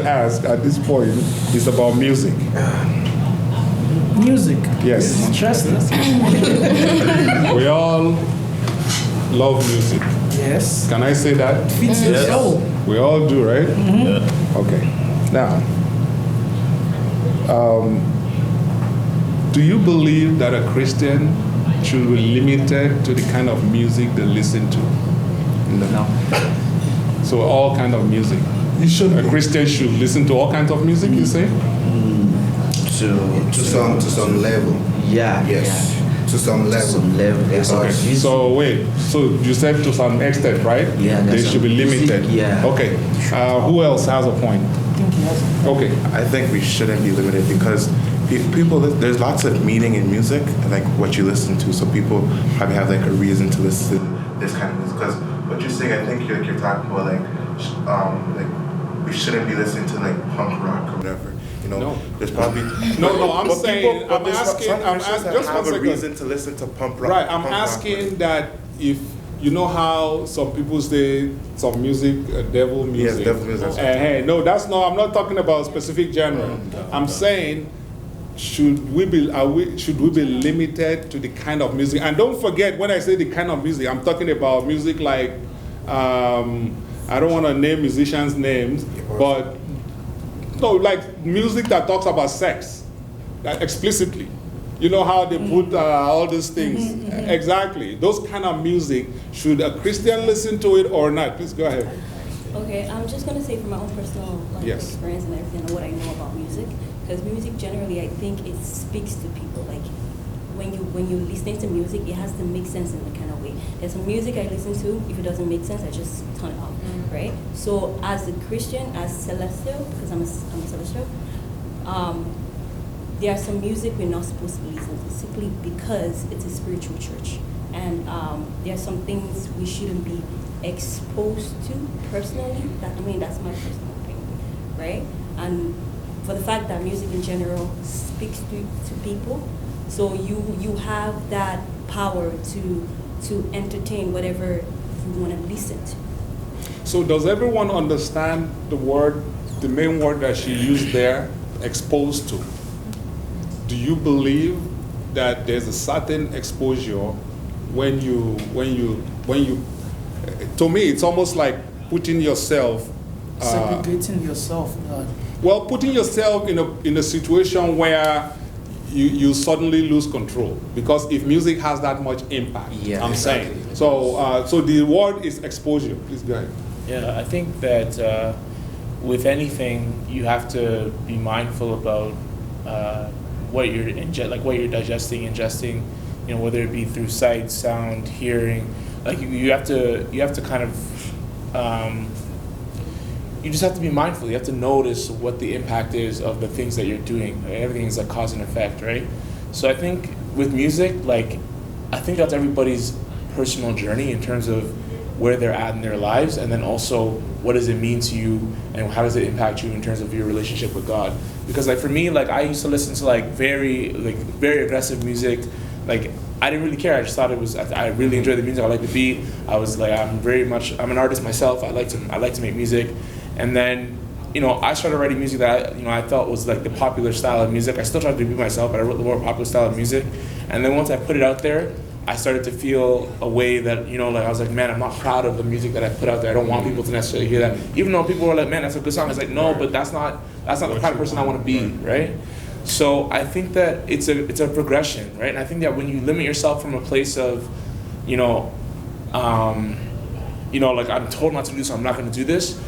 S18: ask at this point is about music.
S7: Music.
S18: Yes.
S7: Interesting.
S18: We all love music.
S7: Yes.
S18: Can I say that?
S7: Fits your soul.
S18: We all do, right? Okay. Now, do you believe that a Christian should be limited to the kind of music they listen to? No. So all kind of music. A Christian should listen to all kinds of music, you say?
S12: To some level.
S9: Yeah.
S12: Yes. To some level.
S9: Yes.
S18: Okay. So wait. So you said to some extent, right?
S9: Yeah.
S18: They should be limited.
S9: Yeah.
S18: Okay. Who else has a point? Okay.
S4: I think we shouldn't be limited because people, there's lots of meaning in music, like what you listen to. So people probably have like a reason to listen to this kind of music. Because what you're saying, I think you're talking about like we shouldn't be listening to like punk rock or whatever.
S18: No.
S4: There's probably
S18: No. I'm saying. I'm asking. Just
S4: have
S18: 1 second.
S4: a reason to listen to punk rock.
S18: Right. I'm asking that if you know how some people say some music, devil music.
S4: Yes, devil music.
S18: Hey, no, that's not. I'm not talking about specific genre. I'm saying, should we be limited to the kind of music? And don't forget, when I say the kind of music, I'm talking about music like I don't want to name musicians' names, but no, like music that talks about sex explicitly. You know how they put all these things. Exactly. Those kind of music, should a Christian listen to it or not? Please go ahead.
S11: Okay, I'm just going to say from my own personal experience and everything and what I know about music, because music generally, I think it speaks to people. Like when you're listening to music, it has to make sense in the kind of way. There's some music I listen to, if it doesn't make sense, I just turn it off, right? So as a Christian, as Celestial, because I'm a Celestial, there are some music we're not supposed to listen to simply because it's a spiritual church. And there are some things we shouldn't be exposed to personally. That's my personal opinion, right? And for the fact that music in general speaks to people, so you have that power to entertain whatever you want to listen to.
S18: So does everyone understand the main word that she used there, exposed to? Do you believe that there's a certain exposure when you to me it's almost like putting yourself
S7: Segregating yourself.
S18: Well, putting yourself in a situation where you suddenly lose control, because if music has that much impact, I'm saying. So the word is exposure. Please go ahead.
S19: Yeah, I think that with anything, you have to be mindful about what you're digesting, ingesting. You know, whether it be through sight, sound, hearing. Like you have to kind of. You just have to be mindful. You have to notice what the impact is of the things that you're doing. Everything is a cause and effect, right? So I think with music, I think that's everybody's personal journey in terms of where they're at in their lives, and then also what does it mean to you, and how does it impact you in terms of your relationship with God? Because for me, I used to listen to very aggressive music. I didn't really care. I just thought I really enjoyed the music. I like the beat. I was I'm an artist myself. I like to make music. And then, I started writing music that I felt was the popular style of music. I still tried to be myself, but I wrote the more popular style of music. And then once I put it out there, I started to feel a way that, I was like, man, I'm not proud of the music that I put out there. I don't want people to necessarily hear that. Even though people were like, man, that's a good song. I was like, no, but that's not the kind of person I want to be, right? So I think that it's a progression, right? And I think that when you limit yourself from a place of, like I'm told not to do this, so I'm not going to do this,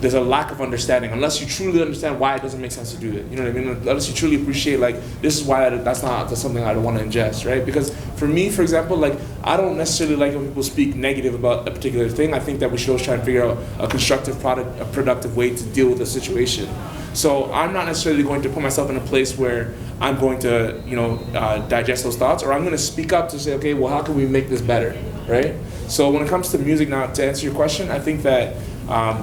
S19: there's a lack of understanding unless you truly understand why it doesn't make sense to do it. You know what I mean? Unless you truly appreciate, like, this is why that's something I don't want to ingest, right? Because for me, for example, like, I don't necessarily like when people speak negative about a particular thing. I think that we should always try and figure out a constructive, a productive way to deal with a situation. So I'm not necessarily going to put myself in a place where I'm going to, digest those thoughts, or I'm going to speak up to say, okay, well, how can we make this better, right? So when it comes to music, now, to answer your question, I think that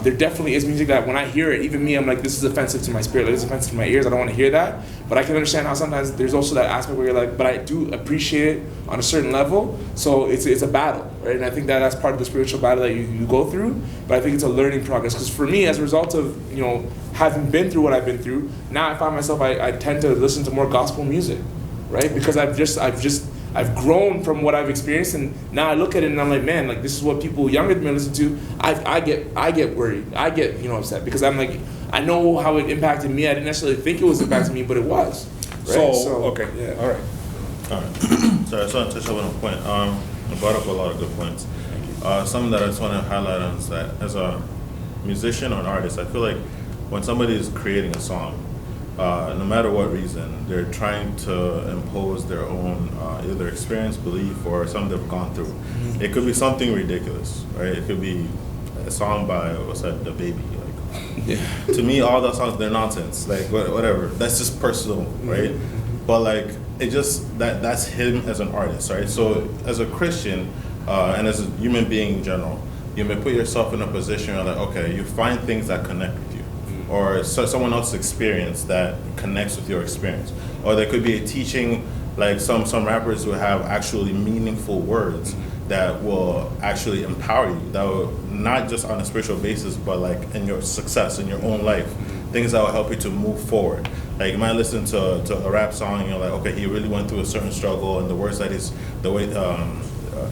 S19: there definitely is music that when I hear it, even me, I'm like, this is offensive to my spirit, like, this is offensive to my ears, I don't want to hear that. But I can understand how sometimes there's also that aspect where you're like, but I do appreciate it on a certain level, so it's a battle, right? And I think that's part of the spiritual battle that you go through, but I think it's a learning progress. Because for me, as a result of, having been through what I've been through, now I find myself, I tend to listen to more gospel music, right? Because I've grown from what I've experienced, and now I look at it and I'm like, man, like, this is what people younger than me listen to. I get worried. I get upset because I'm like, I know how it impacted me. I didn't necessarily think it was impacting me, but it was. Right? So
S15: okay,
S19: yeah.
S15: all right.
S16: So I just want to touch up on a point. I brought up a lot of good points. Something that I just want to highlight on is that as a musician or an artist, I feel like when somebody is creating a song, no matter what reason, they're trying to impose their own either experience, belief, or something they've gone through. Mm-hmm. It could be something ridiculous, right? It could be a song by, The Baby. Like, to me, all those songs, they're nonsense. Like, whatever. That's just personal, right? Mm-hmm. But like, it just, that's him as an artist, right? So as a Christian, and as a human being in general, you may put yourself in a position where, like, okay, you find things that connect with you, or someone else's experience that connects with your experience. Or there could be a teaching, like some rappers who have actually meaningful words that will actually empower you, that will, not just on a spiritual basis, but like in your success, in your own life, things that will help you to move forward. Like, you might listen to a rap song and you're like, okay, he really went through a certain struggle, and the words that he's, the way,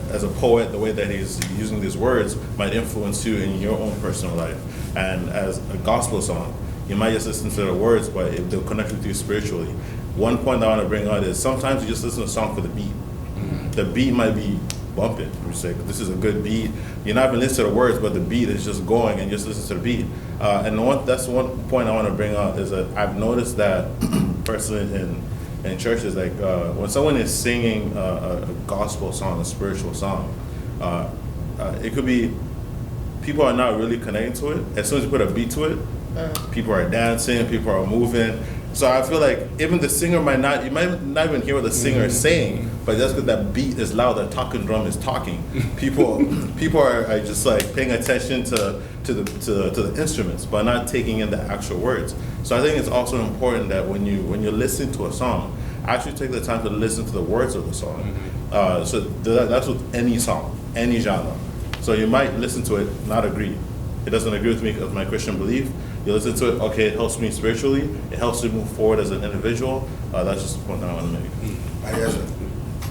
S16: as a poet, the way that he's using these words might influence you in your own personal life. And as a gospel song, you might just listen to the words, but they'll connect with you spiritually. One point I want to bring out is sometimes you just listen to a song for the beat. Mm-hmm. The beat might be bumping. You say, this is a good beat. You're not even listening to the words, but the beat is just going, and just listen to the beat. That's one point I want to bring out is that I've noticed that personally in churches, like when someone is singing a gospel song, a spiritual song, it could be people are not really connecting to it. As soon as you put a beat to it, people are dancing, people are moving. So I feel like even the singer you might not even hear what the singer is saying, but just because that beat is loud, the talking drum is talking. People are just like paying attention to the instruments, but not taking in the actual words. So I think it's also important that when you listen to a song, actually take the time to listen to the words of the song. So that's with any song, any genre. So you might listen to it, not agree. It doesn't agree with me of my Christian belief. You listen to it, okay, it helps me spiritually. It helps me move forward as an individual. That's just the point that I want to make.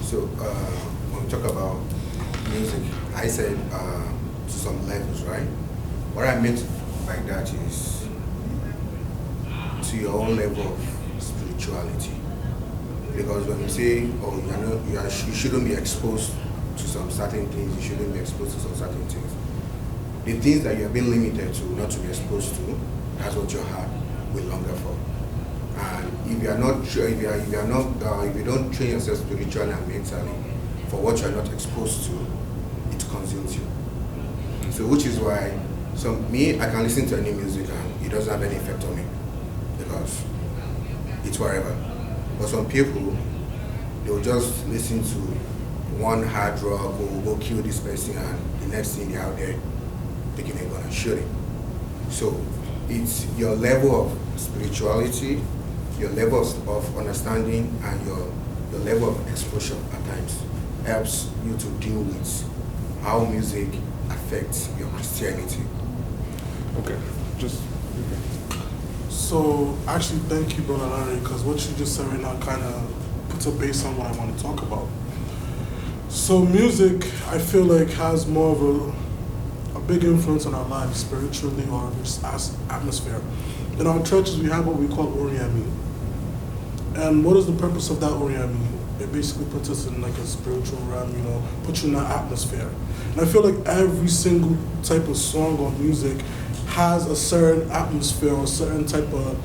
S12: So when we talk about music, I said to some levels, right? What I meant by that is to your own level of spirituality. Because when you say, oh, you shouldn't be exposed to some certain things, you shouldn't be exposed to some certain things. The things that you have been limited to, not to be exposed to, that's what your heart will longer for. And if you are not, if you don't train yourself spiritually and mentally for what you are not exposed to, it consumes you. So, which is why, I can listen to any music and it doesn't have any effect on me because it's wherever. But some people, they'll just listen to one hard rock or go kill this person, and the next thing they're out there thinking they're gonna shoot it. So it's your level of spirituality, your level of understanding, and your level of exposure at times helps you to deal with how music affects your Christianity.
S15: Okay,
S2: So actually, thank you, Brother Larry, because what you just said right now kind of puts a base on what I want to talk about. So music, I feel like, has more of a big influence on our lives, spiritually or just as atmosphere. In our churches, we have what we call Oriami. And what is the purpose of that realm? It basically puts us in like a spiritual realm, you know, puts you in that atmosphere. And I feel like every single type of song or music has a certain atmosphere or a certain type of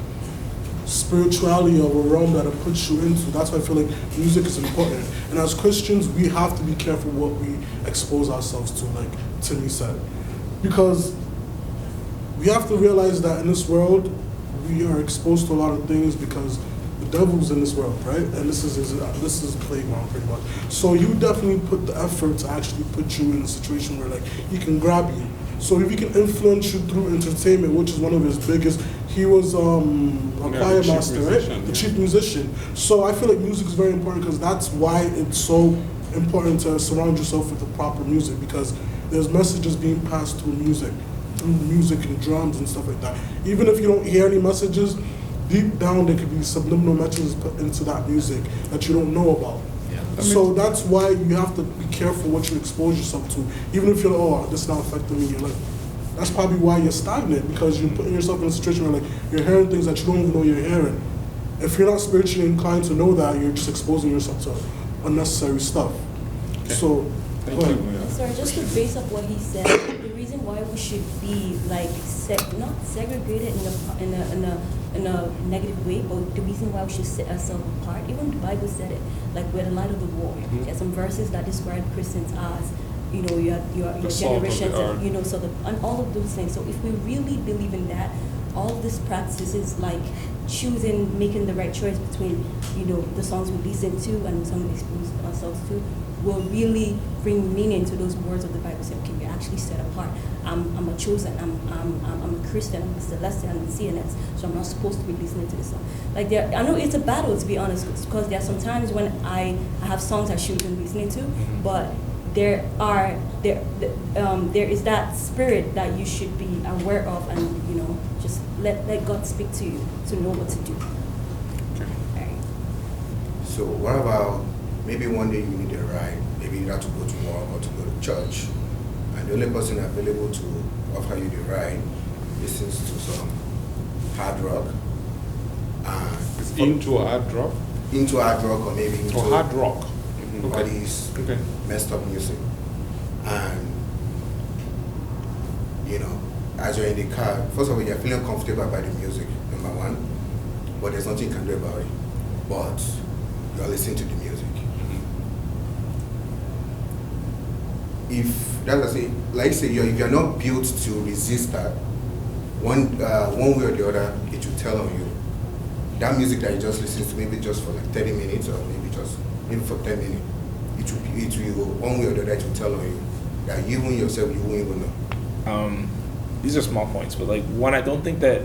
S2: spirituality of a realm that it puts you into. That's why I feel like music is important. And as Christians, we have to be careful what we expose ourselves to, like Timmy said. Because we have to realize that in this world, we are exposed to a lot of things because the devil's in this world, right? And this is playground pretty much. So you definitely put the effort to actually put you in a situation where like he can grab you. So if he can influence you through entertainment, which is one of his biggest, he was a choir master, right? The chief musician. So I feel like music is very important because that's why it's so important to surround yourself with the proper music, because there's messages being passed through music and drums and stuff like that. Even if you don't hear any messages, deep down there could be subliminal messages put into that music that you don't know about. Yeah. So that's why you have to be careful what you expose yourself to. Even if you're like, oh, this is not affecting me, you're like, that's probably why you're stagnant, because you're putting yourself in a situation where like you're hearing things that you don't even know you're hearing. If you're not spiritually inclined to know that, you're just exposing yourself to unnecessary stuff. Okay. So,
S11: go ahead. Sorry, just to base up what he said, the reason why we should be like not segregated in a negative way, but the reason why we should set ourselves apart. Even the Bible said it, like we're the light of the world. Mm-hmm. There are some verses that describe Christians as, you know, your generations, and, you know, so and all of those things. So if we really believe in that, all of these practices like choosing, making the right choice between, you know, the songs we listen to and the songs we expose ourselves to, will really bring meaning to those words of the Bible. Say, okay, we're actually set apart. I'm a chosen. I'm a Christian. I'm a Celestial. I'm a CNS. So I'm not supposed to be listening to this song. Like I know it's a battle, to be honest, because there are some times when I have songs I shouldn't be listening to, but there is that spirit that you should be aware of, and you know, just let God speak to you to know what to do.
S12: Okay. Right. So what about maybe one day you need a ride, maybe you have to go to work or to go to church, and the only person available to offer you the ride listens to some hard rock.
S18: It's into hard rock?
S12: Into hard rock, or maybe into
S18: hard rock.
S12: All these messed up music. And, you know, as you're in the car, first of all, you're feeling comfortable about the music, number one, but there's nothing you can do about it. But you're listening to the music. If, that's I say, like say, if you're not built to resist that, one way or the other, it will tell on you. That music that you just listen to, maybe just for like 30 minutes or maybe for 10 minutes, it will one way or the other, it will tell on you that even yourself, you won't even know.
S19: These are small points, but like one, I don't think that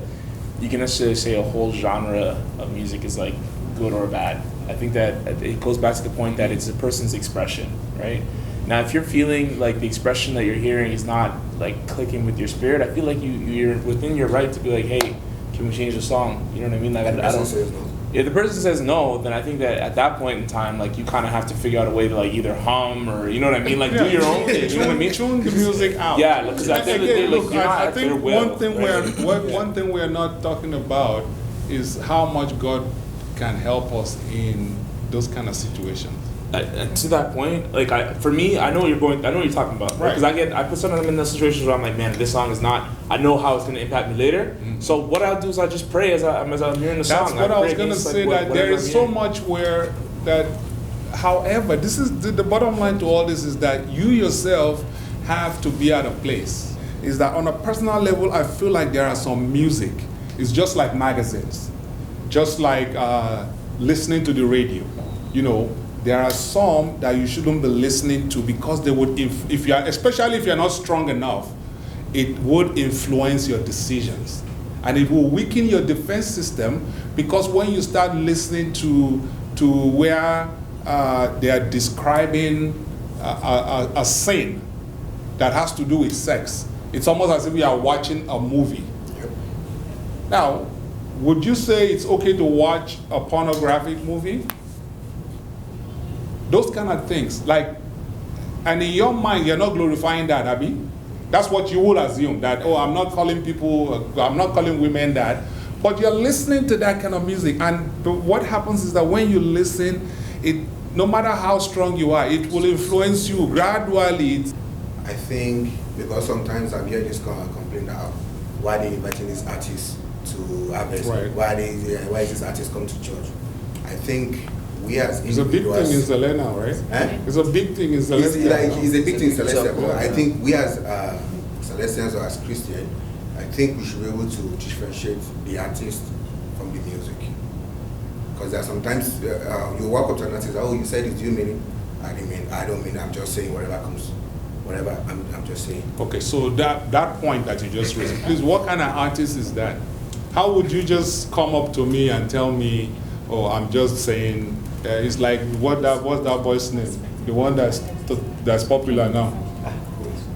S19: you can necessarily say a whole genre of music is like good or bad. I think that it goes back to the point that it's a person's expression, right? Now, if you're feeling like the expression that you're hearing is not like clicking with your spirit, I feel like you're within your right to be like, hey, can we change the song? You know what I mean? Like, I don't. If the person says no, then I think that at that point in time, like you kind of have to figure out a way to like either hum or, you know what I mean? Like do your own thing. You know what I mean?
S18: Tune the music out.
S19: Yeah, because at the end of the day, like, you're not
S18: I
S19: at their
S18: think
S19: will.
S18: one thing we're not talking about is how much God can help us in those kind of situations.
S19: To that point, like for me, I know what you're talking about, right? Because I put some of them in the situations where I'm like, man, this song is not. I know how it's going to impact me later. Mm-hmm. So what I'll do is I just pray as I'm hearing the song.
S18: That's what I was going to say. That there is so much where that. However, this is the bottom line to all this is that you yourself have to be at a place. Is that on a personal level, I feel like there are some music. It's just like magazines, just like listening to the radio. You know. There are some that you shouldn't be listening to because they would, especially if you're not strong enough, it would influence your decisions. And it will weaken your defense system because when you start listening to where they are describing a sin that has to do with sex, it's almost as if you are watching a movie. Yep. Now, would you say it's okay to watch a pornographic movie? Those kind of things, like, and in your mind, you're not glorifying that, Abby. That's what you would assume, that, oh, I'm not calling women that, but you're listening to that kind of music, and what happens is that when you listen, no matter how strong you are, it will influence you gradually.
S12: I think because sometimes I've heard this complaint that why they inviting these artists to harvest,
S18: Right.
S12: why is this artist come to church? I think we as
S18: It's a big thing in Selena, right? It's a big thing in Celestia.
S12: It's a big thing in Celestia, but I think we as Celestians or as Christians, I think we should be able to differentiate the artist from the music. Because there are sometimes you walk up to an artist, oh, you said it, do you mean it? I don't mean it, I'm just saying whatever comes. Whatever, I'm just saying.
S18: Okay, so that point that you just raised, please, what kind of artist is that? How would you just come up to me and tell me, oh, I'm just saying, it's like, what's that boy's name? The one that's popular now.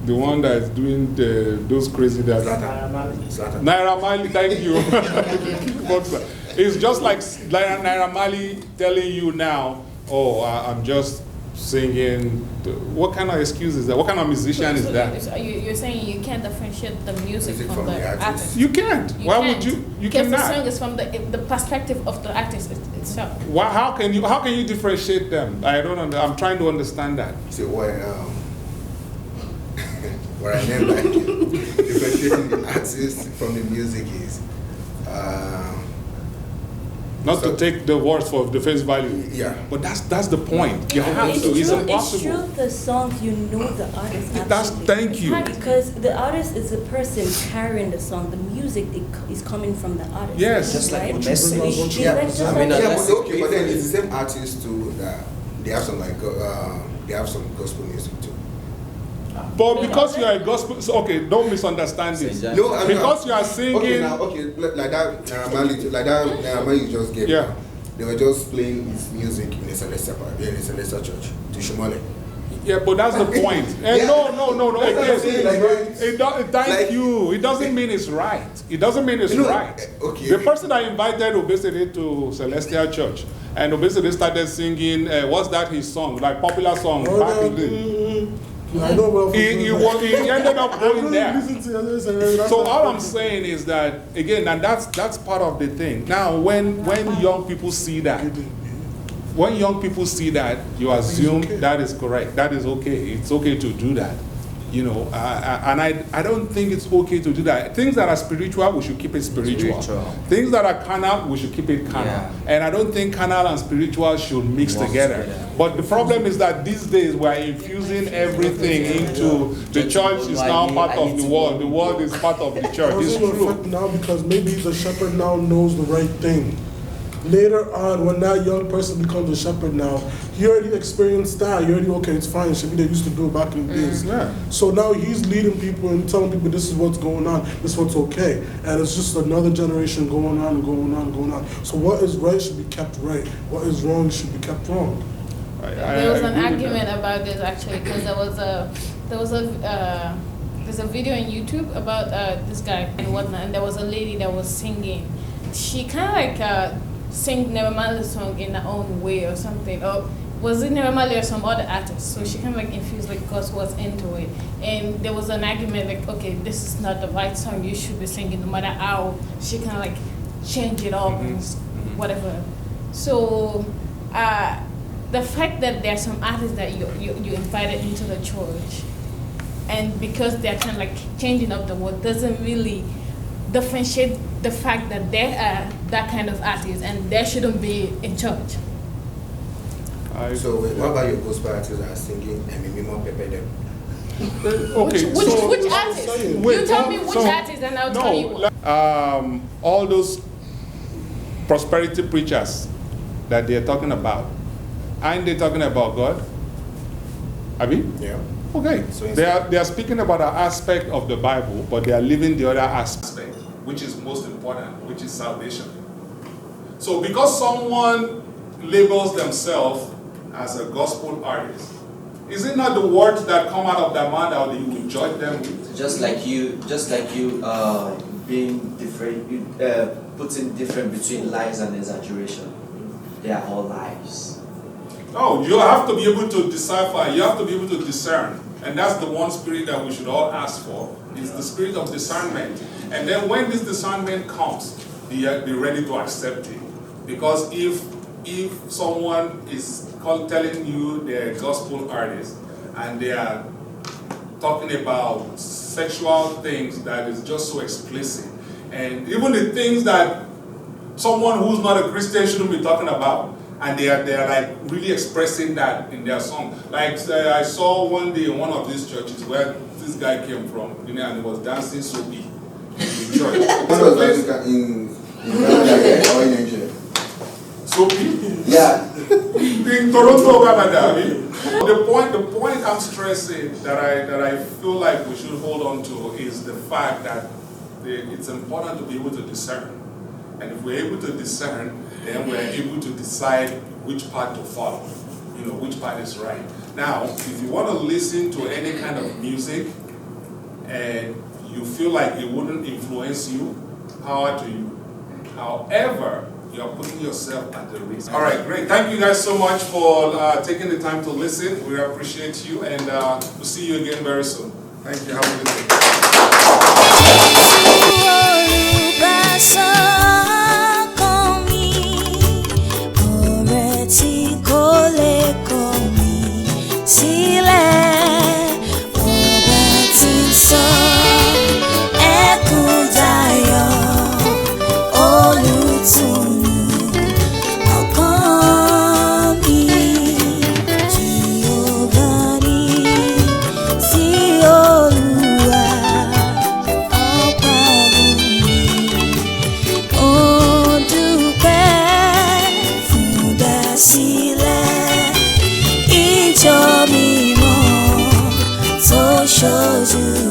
S18: The one that's doing those crazy dance. Naira Marley, thank you. It's just like Naira Marley telling you now, oh, I'm just singing. What kind of excuse is that? What kind of musician is that?
S3: So you're saying you can't differentiate the music from the artist?
S18: You can't. Why would you? You
S3: because
S18: cannot.
S3: the song is from the perspective of the artist itself.
S18: How can you differentiate them? I don't know. I'm trying to understand that.
S12: So what I meant by differentiating the artist from the music is
S18: not to take the words for the face value.
S12: Yeah.
S18: But that's the point. You have
S11: It's
S18: to. It's
S11: true.
S18: impossible.
S11: It's true. The songs you know the artist.
S18: Thank you.
S11: Because the artist is the person carrying the song. The music is coming from the artist.
S18: Yes.
S9: Just like
S11: right?
S9: the message.
S12: But then it's the same artist too. That they have some they have some gospel music too.
S18: But because you are a gospel, so okay, don't misunderstand this.
S12: No, I mean,
S18: because you are singing.
S12: Like that Naira Marley you just gave.
S18: Yeah.
S12: They were just playing his music in a Celestial church to Shumale.
S18: Yeah, but that's the point. And no.
S12: That's
S18: Again, thank you. It doesn't mean it's right. It doesn't mean it's right.
S12: Okay.
S18: The person I invited Obesity to Celestial Church, and Obesity started singing. What's that? His song, like popular song back in the day.
S2: I know well.
S18: He ended up going there. So all I'm saying is that again, and that's part of the thing. Now, when young people see that, you assume that is correct. That is okay. It's okay to do that. You know, and I don't think it's okay to do that. Things that are spiritual, we should keep it spiritual. Things that are carnal, we should keep it carnal. Yeah. And I don't think carnal and spiritual should mix together. But the problem is that these days we are infusing everything into the church is now part of the world. The world is part of the church. It's true.
S2: Now because maybe the shepherd now knows the right thing. Later on, when that young person becomes a shepherd now, he already experienced that. He already, okay, it's fine. Should be they used to do it back in the days.
S18: Yeah.
S2: So now he's leading people and telling people this is what's going on, this is what's okay. And it's just another generation going on and going on and going on. So what is right should be kept right. What is wrong should be kept wrong.
S3: There was an argument about this actually, because there's a video on YouTube about this guy and whatnot, and there was a lady that was singing. She kind of like sing Naira Marley's song in her own way or something, or was it Naira Marley or some other artist? So she kind of like infused like Gus was into it, and there was an argument like, okay, this is not the right song you should be singing, no matter how she kind of like change it up and whatever. So the fact that there are some artists that you invited into the church, and because they're kind of like changing up the word, doesn't really differentiate the fact that they are that kind of artists and they shouldn't be in church.
S12: So what about your gospel artists that are singing and maybe more pepper them?
S18: Okay,
S3: which artist? You tell me which artist and I'll tell you what.
S18: All those prosperity preachers that they're talking about, aren't they talking about God? Abi?
S12: Yeah.
S18: Okay. So they are speaking about an aspect of the Bible, but they are leaving the other aspect, which is most important, which is salvation. So because someone labels themselves as a gospel artist, is it not the words that come out of their mouth that you will judge them with?
S9: Just like you being different, putting difference between lies and exaggeration. They are all lies.
S18: No, you have to be able to decipher, you have to be able to discern. And that's the one spirit that we should all ask for, is the spirit of discernment. And then when this discernment comes, be ready to accept it. Because if someone is telling you they're a gospel artist and they are talking about sexual things that is just so explicit, and even the things that someone who's not a Christian shouldn't be talking about, and they are like really expressing that in their song. Like I saw one day in one of these churches where this guy came from, and he was dancing soapy in church.
S12: What was that in Nigeria?
S18: Soapy?
S12: Yeah.
S18: In Toronto, Canada. I mean, the point I'm stressing that I feel like we should hold on to is the fact that it's important to be able to discern. And if we're able to discern, then we're able to decide which path to follow, which path is right. Now, if you want to listen to any kind of music and you feel like it wouldn't influence you, power to you. However, you are putting yourself at the risk. All right, great. Thank you guys so much for taking the time to listen. We appreciate you, and we'll see you again very soon. Thank you. Have a good
S20: shows you